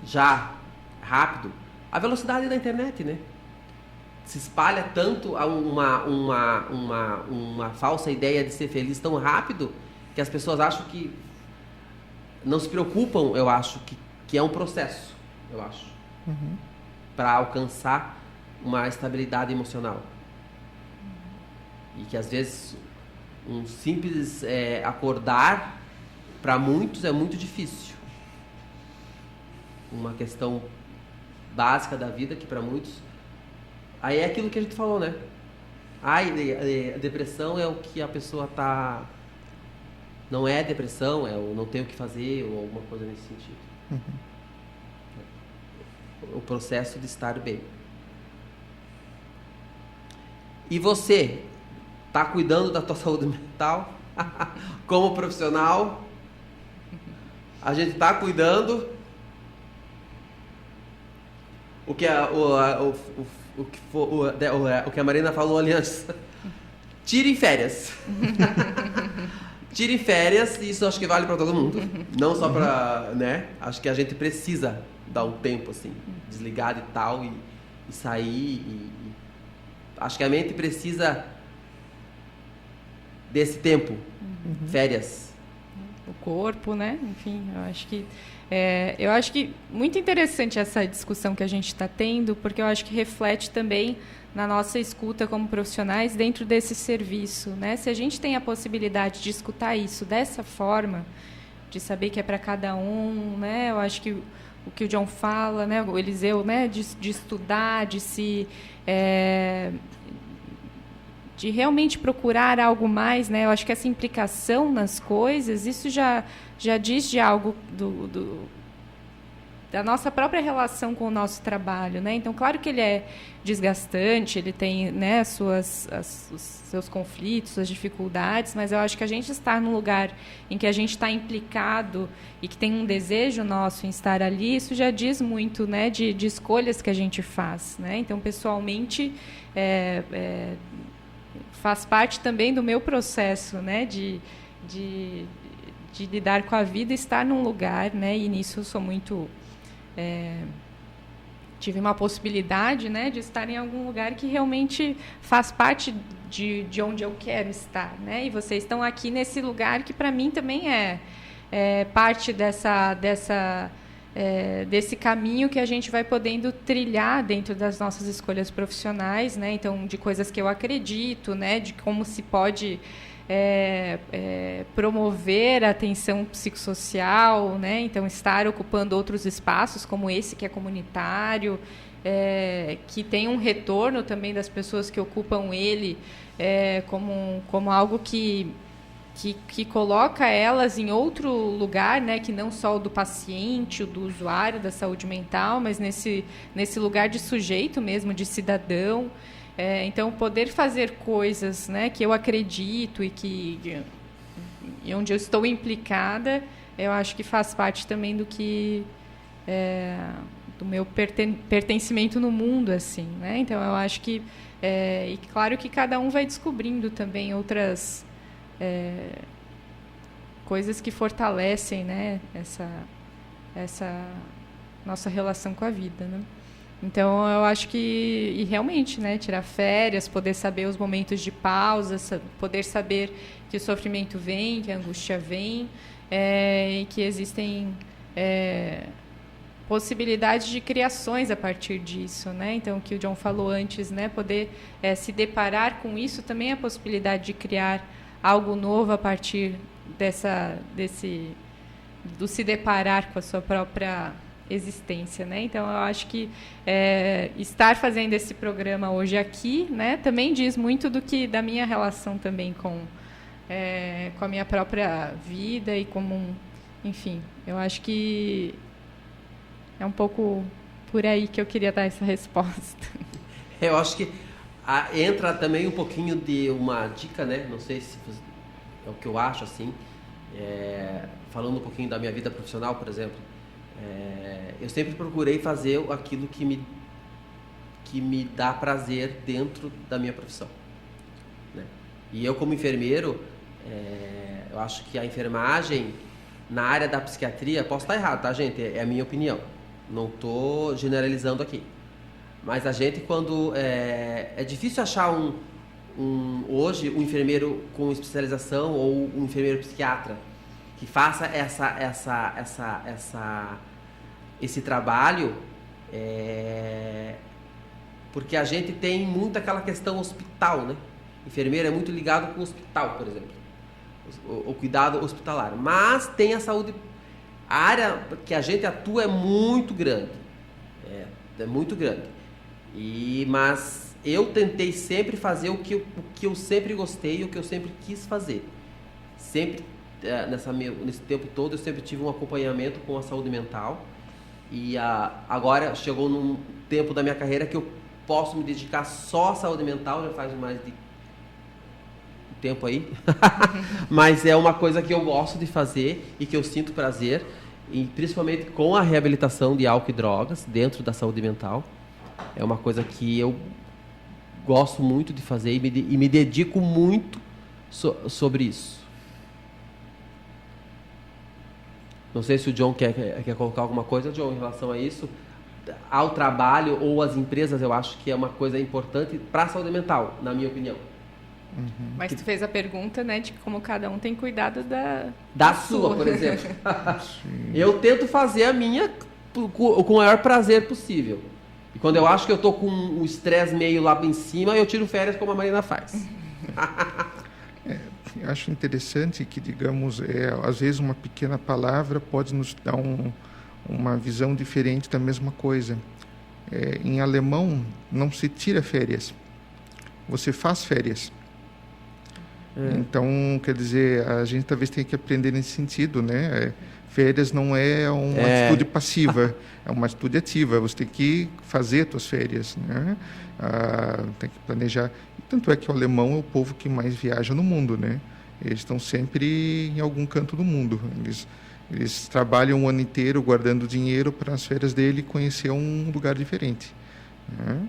Já, rápido. A velocidade da internet, né? Se espalha tanto uma falsa ideia de ser feliz tão rápido que as pessoas acham que não se preocupam, eu acho, que é um processo, eu acho. para alcançar uma estabilidade emocional. E que às vezes um simples acordar, para muitos é muito difícil. Uma questão básica da vida que para muitos... Aí é aquilo que a gente falou, né? A depressão é o que a pessoa tá... Não é depressão, é o não tem o que fazer ou alguma coisa nesse sentido. O processo de estar bem. E você tá cuidando da tua saúde mental? Como profissional? A gente tá cuidando. O que a Marina falou ali antes. Tirem férias. Tirem férias, isso acho que vale para todo mundo. Não só para, né? Acho que a gente precisa dar um tempo assim, desligar e tal e sair. Acho que a mente precisa desse tempo, férias. O corpo, né? Enfim, eu acho que muito interessante essa discussão que a gente está tendo, porque eu acho que reflete também na nossa escuta como profissionais dentro desse serviço, né? Se a gente tem a possibilidade de escutar isso dessa forma, de saber que é para cada um, né? Eu acho que o que o John fala, né? O Eliseu, né? De estudar, de realmente procurar algo mais, né? Eu acho que essa implicação nas coisas, isso já diz de algo da nossa própria relação com o nosso trabalho, né? Então, claro que ele é desgastante, ele tem, né, os seus conflitos, suas dificuldades, mas eu acho que a gente estar num lugar em que a gente está implicado e que tem um desejo nosso em estar ali, isso já diz muito, né, de escolhas que a gente faz, né? Então, pessoalmente, faz parte também do meu processo, né, de lidar com a vida, estar num lugar, né, e nisso eu sou muito... tive uma possibilidade, né, de estar em algum lugar que realmente faz parte de onde eu quero estar, né? E vocês estão aqui nesse lugar que para mim também é parte desse caminho que a gente vai podendo trilhar dentro das nossas escolhas profissionais, né? Então, de coisas que eu acredito, né, de como se pode promover a atenção psicossocial, né? Então, estar ocupando outros espaços como esse que é comunitário, que tem um retorno também das pessoas que ocupam ele como algo que coloca elas em outro lugar, né? Que não só o do paciente, o do usuário da saúde mental, mas nesse lugar de sujeito mesmo, de cidadão. Então, poder fazer coisas, né, que eu acredito e onde eu estou implicada, eu acho que faz parte também do meu pertencimento no mundo, assim, né? Então, eu acho que e claro que cada um vai descobrindo também outras coisas que fortalecem, né, essa nossa relação com a vida, né? Então, eu acho que... E realmente, né, tirar férias, poder saber os momentos de pausa, poder saber que o sofrimento vem, que a angústia vem, e que existem possibilidades de criações a partir disso, né? Então, o que o John falou antes, né, poder se deparar com isso também é a possibilidade de criar algo novo a partir do se deparar com a sua própria existência, né? Então, eu acho que estar fazendo esse programa hoje aqui, né, também diz muito da minha relação também com a minha própria vida e enfim, eu acho que é um pouco por aí que eu queria dar essa resposta. Eu acho que entra também um pouquinho de uma dica, né? Não sei se é o que eu acho, assim, falando um pouquinho da minha vida profissional, por exemplo. Eu sempre procurei fazer aquilo que me dá prazer dentro da minha profissão, né? E eu, como enfermeiro, eu acho que a enfermagem na área da psiquiatria, posso estar errado, tá, gente? É a minha opinião, não estou generalizando aqui, mas a gente, quando é difícil achar hoje um enfermeiro com especialização ou um enfermeiro psiquiatra que faça esse trabalho Porque a gente tem muito aquela questão hospital, né? Enfermeiro é muito ligado com o hospital, por exemplo. O cuidado hospitalar. Mas tem a saúde... A área que a gente atua é muito grande. É muito grande. Mas eu tentei sempre fazer o que eu sempre gostei, o que eu sempre quis fazer. Sempre, nesse tempo todo, eu sempre tive um acompanhamento com a saúde mental. E agora chegou num tempo da minha carreira que eu posso me dedicar só à saúde mental, já faz mais de tempo aí. Mas é uma coisa que eu gosto de fazer e que eu sinto prazer, e principalmente com a reabilitação de álcool e drogas dentro da saúde mental. É uma coisa que eu gosto muito de fazer e me dedico muito sobre isso. Não sei se o John quer colocar alguma coisa, John, em relação a isso. Ao trabalho ou às empresas, eu acho que é uma coisa importante para a saúde mental, na minha opinião. Uhum. Mas tu fez a pergunta, né, de como cada um tem cuidado da sua, por exemplo. Eu tento fazer a minha com o maior prazer possível. E quando eu acho que eu tô com o estresse meio lá em cima, eu tiro férias como a Marina faz. Eu acho interessante que, digamos, às vezes uma pequena palavra pode nos dar uma visão diferente da mesma coisa. Em alemão, não se tira férias. Você faz férias. Então, quer dizer, a gente talvez tenha que aprender nesse sentido, né? Férias não é uma atitude passiva, é uma atitude ativa. Você tem que fazer suas férias, né? Tem que planejar. Tanto é que o alemão é o povo que mais viaja no mundo, né? Eles estão sempre em algum canto do mundo. Eles trabalham o ano inteiro guardando dinheiro para as férias dele conhecer um lugar diferente, né?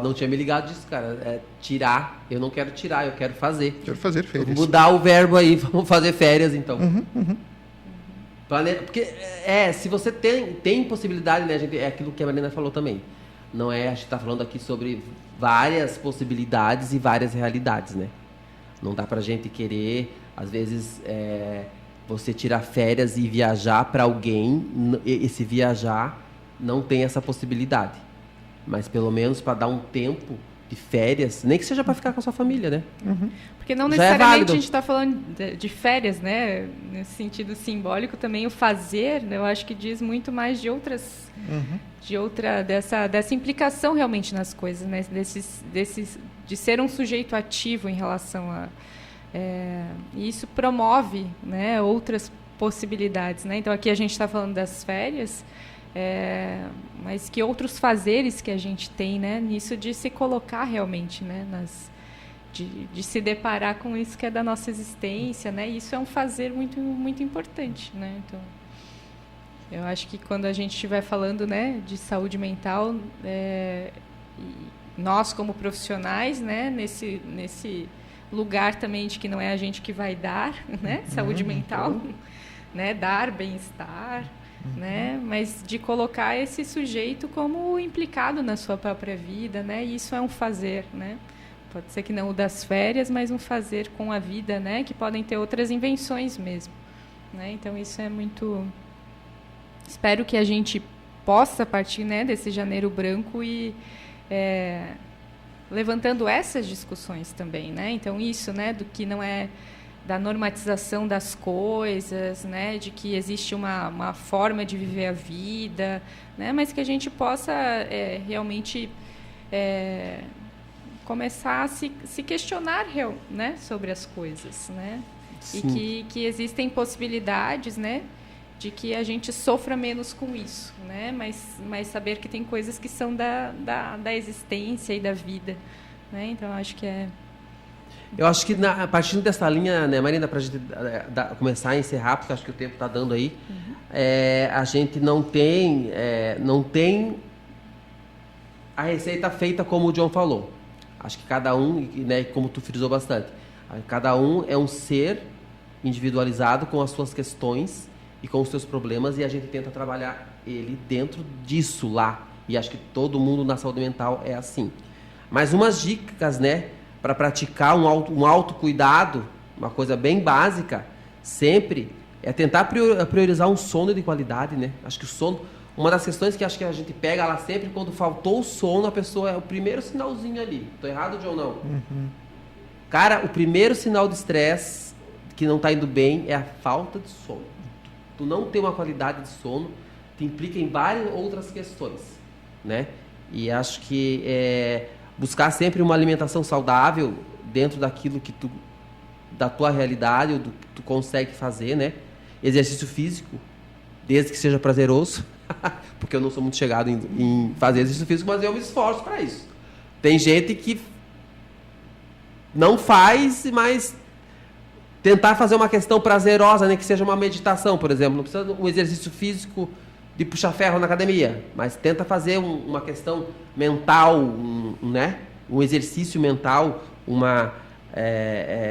Não tinha me ligado disso, cara. Tirar, eu não quero tirar, eu quero fazer. Quero fazer férias. Vou mudar o verbo aí, vamos fazer férias, então. Porque, se você tem possibilidade, né, gente, é aquilo que a Marina falou também. Não a gente está falando aqui sobre várias possibilidades e várias realidades, né? Não dá pra gente querer, às vezes, você tirar férias e viajar para alguém, esse viajar não tem essa possibilidade. Mas pelo menos para dar um tempo de férias, nem que seja para ficar com a sua família, né? Porque não necessariamente a gente está falando de férias, né? Nesse sentido simbólico também o fazer, né? Eu acho que diz muito mais de outras, dessa implicação realmente nas coisas, né? De ser um sujeito ativo em relação a e isso promove, né, outras possibilidades, né? Então aqui a gente está falando das férias. Mas que outros fazeres que a gente tem, né, nisso de se colocar realmente, né, de se deparar com isso que é da nossa existência, né, e isso é um fazer muito, muito importante, né. Então, eu acho que quando a gente estiver falando, né, de saúde mental, nós como profissionais, né, nesse lugar também de que não é a gente que vai dar, né, saúde mental, né, dar bem-estar, né? Mas de colocar esse sujeito como implicado na sua própria vida, né? E isso é um fazer, né? Pode ser que não o das férias, mas um fazer com a vida, né? Que podem ter outras invenções mesmo, né? Então isso é muito... Espero que a gente possa partir, né, desse janeiro branco e levantando essas discussões também, né? Então isso, né, do que não é da normatização das coisas, né, de que existe uma forma de viver a vida, né, mas que a gente possa realmente começar a se questionar, né, sobre as coisas, né, e que existem possibilidades, né, de que a gente sofra menos com isso, né, mas saber que tem coisas que são da existência e da vida, né, então acho que Eu acho que a partir dessa linha, né, Marina, para a gente começar a encerrar, porque acho que o tempo está dando aí, a gente não tem a receita feita como o John falou. Acho que cada um, né, como tu frisou bastante, cada um é um ser individualizado com as suas questões e com os seus problemas, e a gente tenta trabalhar ele dentro disso lá. E acho que todo mundo na saúde mental é assim. Mas umas dicas, né, para praticar um autocuidado, uma coisa bem básica, sempre é tentar priorizar um sono de qualidade, né? Acho que o sono, uma das questões que acho que a gente pega lá sempre, quando faltou o sono, a pessoa é o primeiro sinalzinho ali. Tô errado, John, não? Uhum. Cara, o primeiro sinal de estresse que não tá indo bem é a falta de sono. Tu não ter uma qualidade de sono te implica em várias outras questões, né? E acho que buscar sempre uma alimentação saudável dentro daquilo que da tua realidade, ou do que tu consegue fazer, né? Exercício físico, desde que seja prazeroso, porque eu não sou muito chegado em fazer exercício físico, mas eu me esforço para isso. Tem gente que não faz, mas tentar fazer uma questão prazerosa, né? Que seja uma meditação, por exemplo. Não precisa um exercício físico de puxar ferro na academia, mas tenta fazer uma questão mental, né? Um exercício mental, uma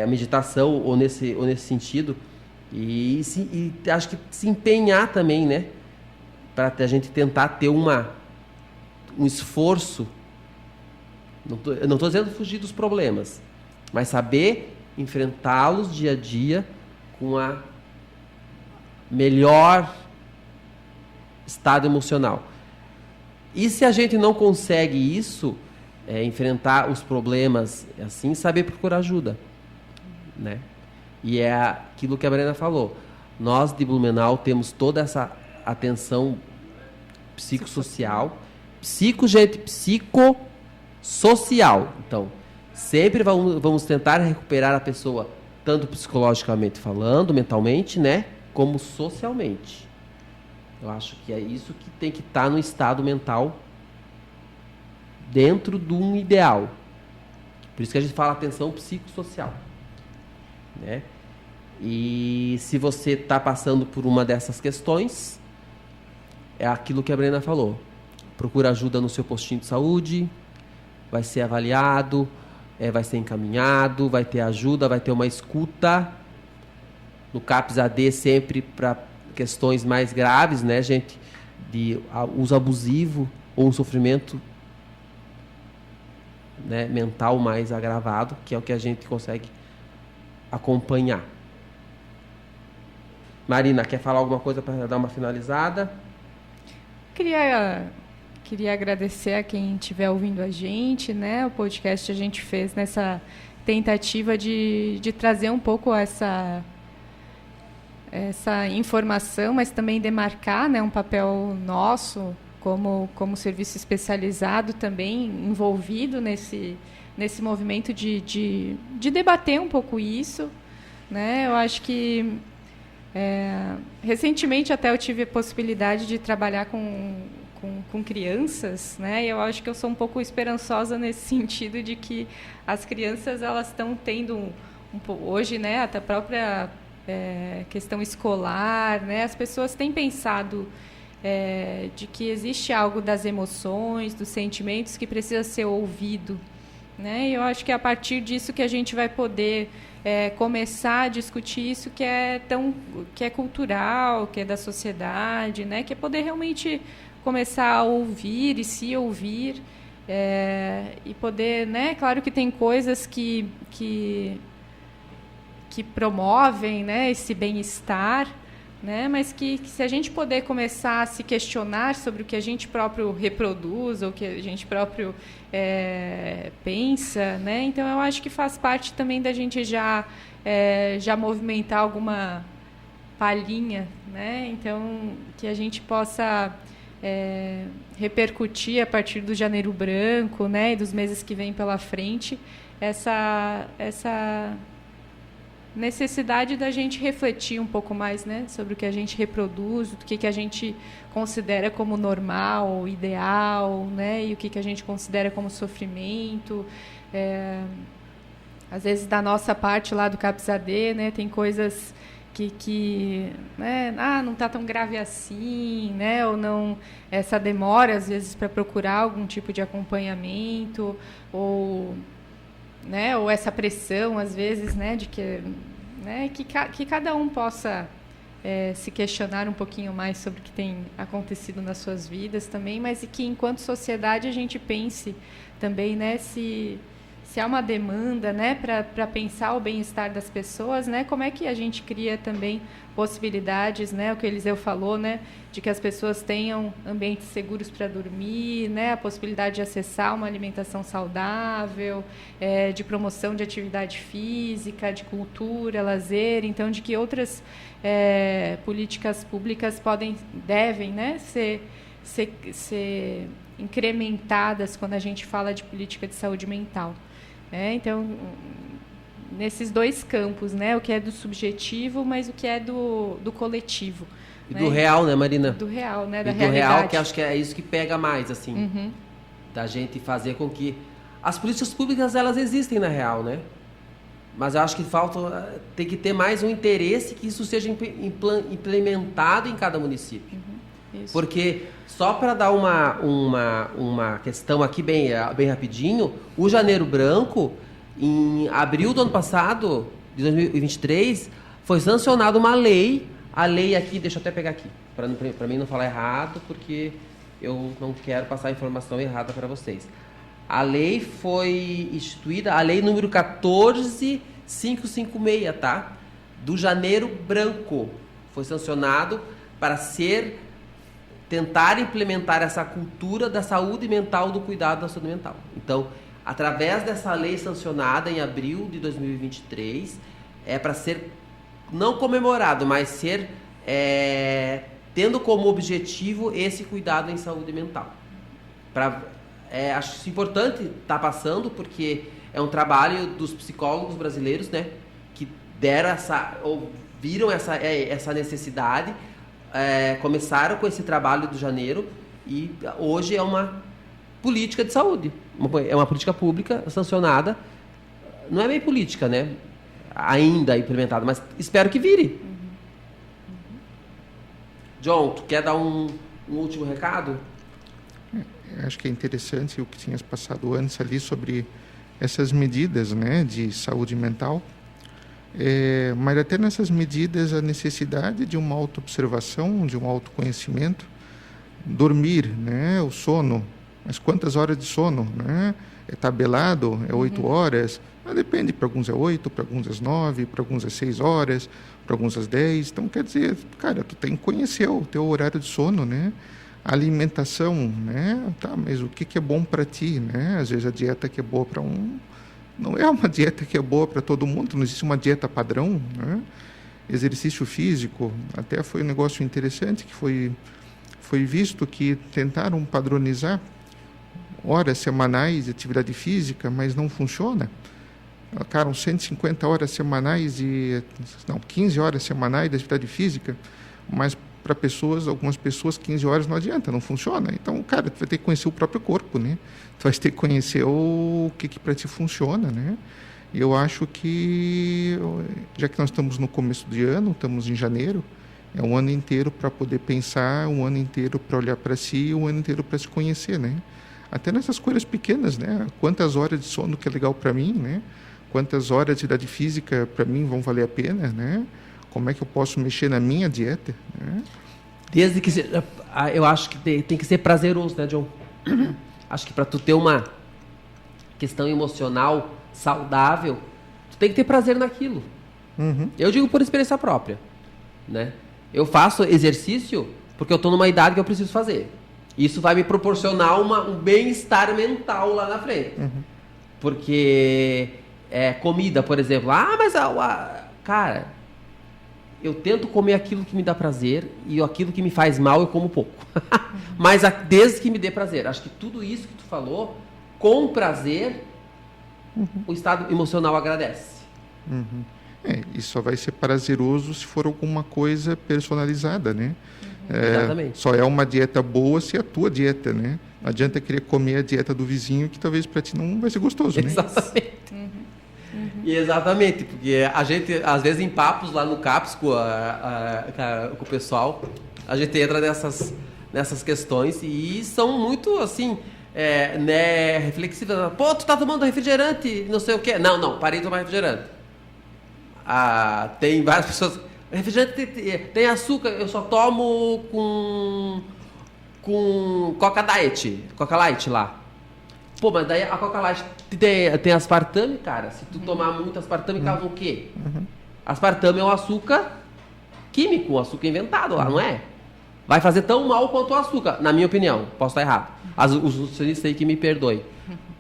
meditação, ou nesse sentido. E acho que se empenhar também, né? Para a gente tentar ter um esforço. Eu não estou dizendo fugir dos problemas, mas saber enfrentá-los dia a dia com a melhor estado emocional. E se a gente não consegue isso, enfrentar os problemas assim, saber procurar ajuda, né? E é aquilo que a Brena falou. Nós de Blumenau temos toda essa atenção psicossocial, psicossocial. Então, sempre vamos tentar recuperar a pessoa, tanto psicologicamente falando, mentalmente, né, como socialmente. Eu acho que é isso que tem que estar no estado mental dentro de um ideal. Por isso que a gente fala atenção psicossocial, né? E se você está passando por uma dessas questões, é aquilo que a Brena falou. Procura ajuda no seu postinho de saúde, vai ser avaliado, vai ser encaminhado, vai ter ajuda, vai ter uma escuta. No CAPS AD sempre para questões mais graves, né, gente? De uso abusivo ou um sofrimento, né, mental mais agravado, que é o que a gente consegue acompanhar. Marina, quer falar alguma coisa para dar uma finalizada? Queria agradecer a quem estiver ouvindo a gente, né? O podcast a gente fez nessa tentativa de trazer um pouco essa informação, mas também demarcar, né, um papel nosso como serviço especializado também envolvido nesse movimento de debater um pouco isso, né? Eu acho que recentemente até eu tive a possibilidade de trabalhar com crianças, né? E eu acho que eu sou um pouco esperançosa nesse sentido de que as crianças elas estão tendo hoje, né, até a própria questão escolar, né? As pessoas têm pensado de que existe algo das emoções, dos sentimentos que precisa ser ouvido, né? E eu acho que é a partir disso que a gente vai poder começar a discutir isso que é cultural, que é da sociedade, né? Que é poder realmente começar a ouvir e se ouvir e poder, né? Claro que tem coisas que promovem, né, esse bem-estar, né? Mas que se a gente puder começar a se questionar sobre o que a gente próprio reproduz ou o que a gente próprio pensa, né? Então eu acho que faz parte também da gente já movimentar alguma palhinha, né? Então que a gente possa repercutir a partir do Janeiro Branco, né, e dos meses que vêm pela frente essa necessidade da gente refletir um pouco mais, né, sobre o que a gente reproduz, o que a gente considera como normal, ideal, né, e o que a gente considera como sofrimento. Às vezes, da nossa parte lá do CAPS AD, né, tem coisas que né, não está tão grave assim, né, ou não, essa demora, às vezes, para procurar algum tipo de acompanhamento, ou essa pressão, às vezes, né, de que cada um possa se questionar um pouquinho mais sobre o que tem acontecido nas suas vidas também, mas que, enquanto sociedade, a gente pense também, né, se se há uma demanda, né, para pensar o bem-estar das pessoas, né, como é que a gente cria também possibilidades, né, o que o Eliseu falou, né, de que as pessoas tenham ambientes seguros para dormir, né, a possibilidade de acessar uma alimentação saudável, de promoção de atividade física, de cultura, lazer, então de que outras políticas públicas devem, né, ser incrementadas quando a gente fala de política de saúde mental. Então, nesses dois campos, né, o que é do subjetivo, mas o que é do coletivo. E do real, né, Marina? Do real, né, da do realidade. Real, que acho que é isso que pega mais, assim, da gente fazer com que... As políticas públicas, elas existem na real, né? Mas eu acho que tem que ter mais um interesse que isso seja implementado em cada município. Isso. Porque, só para dar uma questão aqui bem rapidinho, o Janeiro Branco, em abril do ano passado, de 2023, foi sancionada uma lei. A lei aqui, deixa eu até pegar aqui, para mim não falar errado, porque eu não quero passar a informação errada para vocês. A lei foi instituída, a lei número 14556, tá? Do Janeiro Branco. Foi sancionado para tentar implementar essa cultura da saúde mental, do cuidado da saúde mental. Então, através dessa lei sancionada em abril de 2023, é para ser não comemorado, mas ser tendo como objetivo esse cuidado em saúde mental. Acho isso importante estar passando, porque é um trabalho dos psicólogos brasileiros, né, que viram essa necessidade, começaram com esse trabalho do Janeiro, e hoje é uma política de saúde, é uma política pública sancionada, não é bem política, né, ainda implementada, mas espero que vire. John, tu quer dar um último recado? Acho que é interessante o que tinhas passado antes ali sobre essas medidas, né, de saúde mental, mas até nessas medidas a necessidade de uma autoobservação, de um autoconhecimento, dormir, né, o sono, mas quantas horas de sono, né? É tabelado, é 8 horas, mas depende, para alguns é 8, para alguns é 9, para alguns é 6 horas, para alguns é 10, então quer dizer, cara, tu tem que conhecer o teu horário de sono, né? A alimentação, né? Tá, mas o que é bom para ti, né? Às vezes a dieta que é boa para um não é uma dieta que é boa para todo mundo, não existe uma dieta padrão, né? Exercício físico, até foi um negócio interessante que foi visto que tentaram padronizar horas semanais de atividade física, mas não funciona. Colocaram 150 horas semanais 15 horas semanais de atividade física, mas para algumas pessoas 15 horas não adianta, não funciona. Então, cara, tu vai ter que conhecer o próprio corpo, né? Tu vai ter que conhecer o que para ti funciona, né? E eu acho que, já que nós estamos no começo de ano, estamos em janeiro, é um ano inteiro para poder pensar, um ano inteiro para olhar para si, um ano inteiro para se conhecer, né? Até nessas coisas pequenas, né? Quantas horas de sono que é legal para mim, né? Quantas horas de atividade física para mim vão valer a pena, né? Como é que eu posso mexer na minha dieta, né? Desde que eu acho que tem que ser prazeroso, né, John? Acho que para tu ter uma questão emocional saudável, tu tem que ter prazer naquilo. Eu digo por experiência própria, né? Eu faço exercício porque eu estou numa idade que eu preciso fazer. Isso vai me proporcionar um bem-estar mental lá na frente. Porque comida, por exemplo. Mas cara, eu tento comer aquilo que me dá prazer e aquilo que me faz mal eu como pouco. Mas desde que me dê prazer. Acho que tudo isso que tu falou, com prazer, o estado emocional agradece. E só vai ser prazeroso se for alguma coisa personalizada, né? Exatamente. Só é uma dieta boa se é a tua dieta, né? Não adianta querer comer a dieta do vizinho, que talvez para ti não vai ser gostoso, né? Exatamente. Exatamente, porque a gente, às vezes, em papos lá no CAPS com o pessoal, a gente entra nessas questões e são muito, assim, né, reflexivas. Pô, tu tá tomando refrigerante, não sei o quê. Não, parei de tomar refrigerante. Tem várias pessoas... Refrigerante tem açúcar, eu só tomo com Coca Diet, Coca Light lá. Pô, mas daí a Coca Light tem aspartame, cara. Se tu tomar muito aspartame, causa o quê? Aspartame é um açúcar químico, um açúcar inventado lá, não é? Vai fazer tão mal quanto o açúcar, na minha opinião. Posso estar errado. Os nutricionistas aí que me perdoem.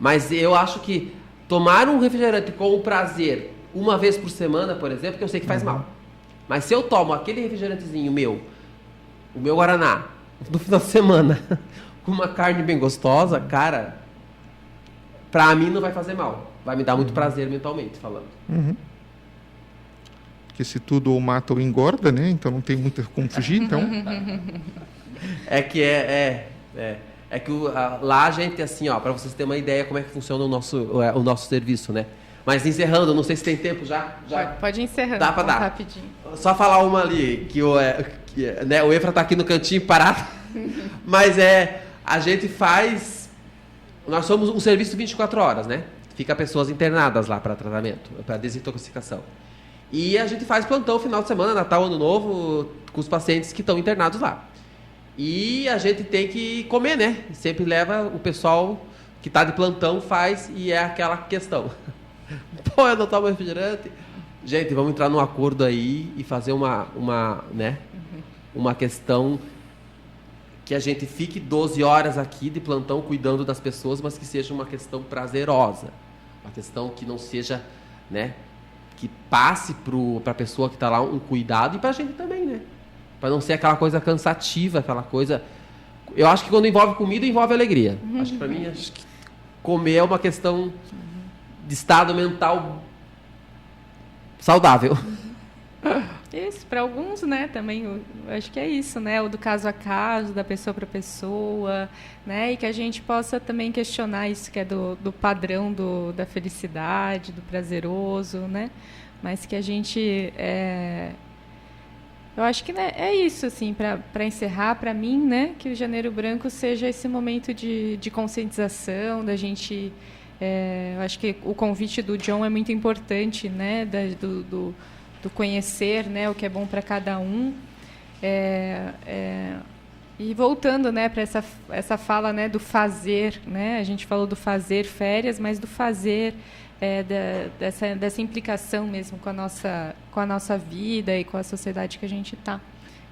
Mas eu acho que tomar um refrigerante com o prazer uma vez por semana, por exemplo, que eu sei que faz mal. Mas se eu tomo aquele refrigerantezinho o meu Guaraná, no final de semana, com uma carne bem gostosa, cara, pra mim não vai fazer mal. Vai me dar muito prazer mentalmente, falando. Porque se tudo ou mata ou engorda, né? Então não tem muito como fugir, então... É que lá a gente, assim, ó, para vocês terem uma ideia como é que funciona o nosso serviço, né? Mas encerrando, não sei se tem tempo já. Pode ir encerrando. Dá para dar. Rapidinho. Só falar uma ali, né, o Efra tá aqui no cantinho parado, mas a gente faz... Nós somos um serviço 24 horas, né? Fica pessoas internadas lá para tratamento, para desintoxicação. E a gente faz plantão final de semana, Natal, Ano Novo, com os pacientes que estão internados lá. E a gente tem que comer, né? Sempre leva o pessoal que está de plantão, faz, e é aquela questão. Pô, eu não tomo refrigerante. Gente, vamos entrar num acordo aí e fazer uma questão que a gente fique 12 horas aqui de plantão cuidando das pessoas, mas que seja uma questão prazerosa. Uma questão que não seja, né, que passe para a pessoa que está lá um cuidado e para a gente também, né? Para não ser aquela coisa cansativa, aquela coisa... Eu acho que quando envolve comida, envolve alegria. Acho que para mim, comer é uma questão de estado mental saudável. Isso, para alguns, né, também, eu acho que é isso, né, o do caso a caso, da pessoa para pessoa, né, e que a gente possa também questionar isso que é do padrão da felicidade, do prazeroso, né, mas que a gente, eu acho que, né, é isso, assim, para encerrar, para mim, né, que o Janeiro Branco seja esse momento de conscientização, da gente, eu acho que o convite do John é muito importante, né, do conhecer, né, o que é bom para cada um, e voltando, né, para essa fala, né, do fazer, né, a gente falou do fazer férias, mas do fazer, dessa implicação mesmo com a nossa vida e com a sociedade que a gente está.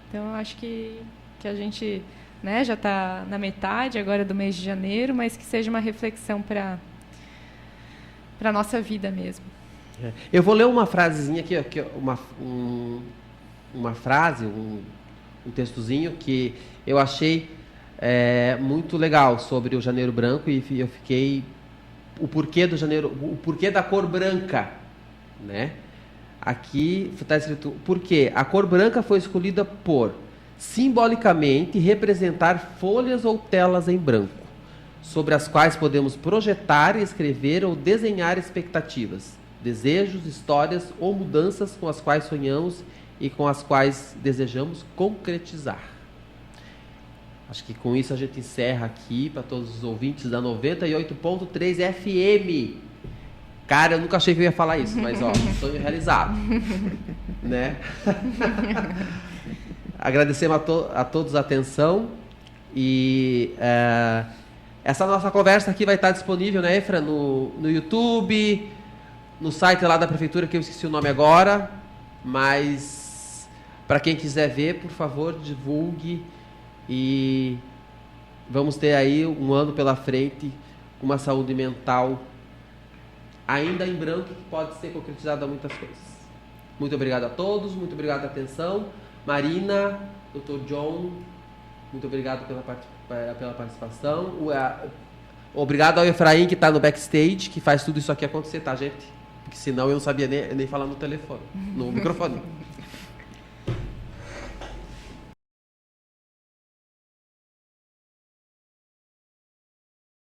Então, eu acho que a gente, né, já está na metade agora do mês de janeiro, mas que seja uma reflexão para a nossa vida mesmo. Eu vou ler uma frasezinha aqui, uma frase, um textozinho que eu achei muito legal sobre o Janeiro Branco, e eu fiquei... O porquê da cor branca, né? Aqui está escrito: porque a cor branca foi escolhida por, simbolicamente, representar folhas ou telas em branco, sobre as quais podemos projetar, escrever ou desenhar expectativas, desejos, histórias ou mudanças com as quais sonhamos e com as quais desejamos concretizar. Acho que com isso a gente encerra aqui para todos os ouvintes da 98.3 FM. Cara, eu nunca achei que eu ia falar isso, mas ó, sonho realizado, né? Agradecemos a todos a atenção e essa nossa conversa aqui vai estar disponível, né, Efra, no YouTube, no site lá da prefeitura, que eu esqueci o nome agora, mas para quem quiser ver, por favor, divulgue, e vamos ter aí um ano pela frente com uma saúde mental ainda em branco, que pode ser concretizada a muitas coisas. Muito obrigado a todos, muito obrigado pela atenção. Marina, Dr. John, muito obrigado pela participação. Obrigado ao Efraim, que está no backstage, que faz tudo isso aqui acontecer, tá, gente? Porque senão eu não sabia nem falar no telefone, no microfone.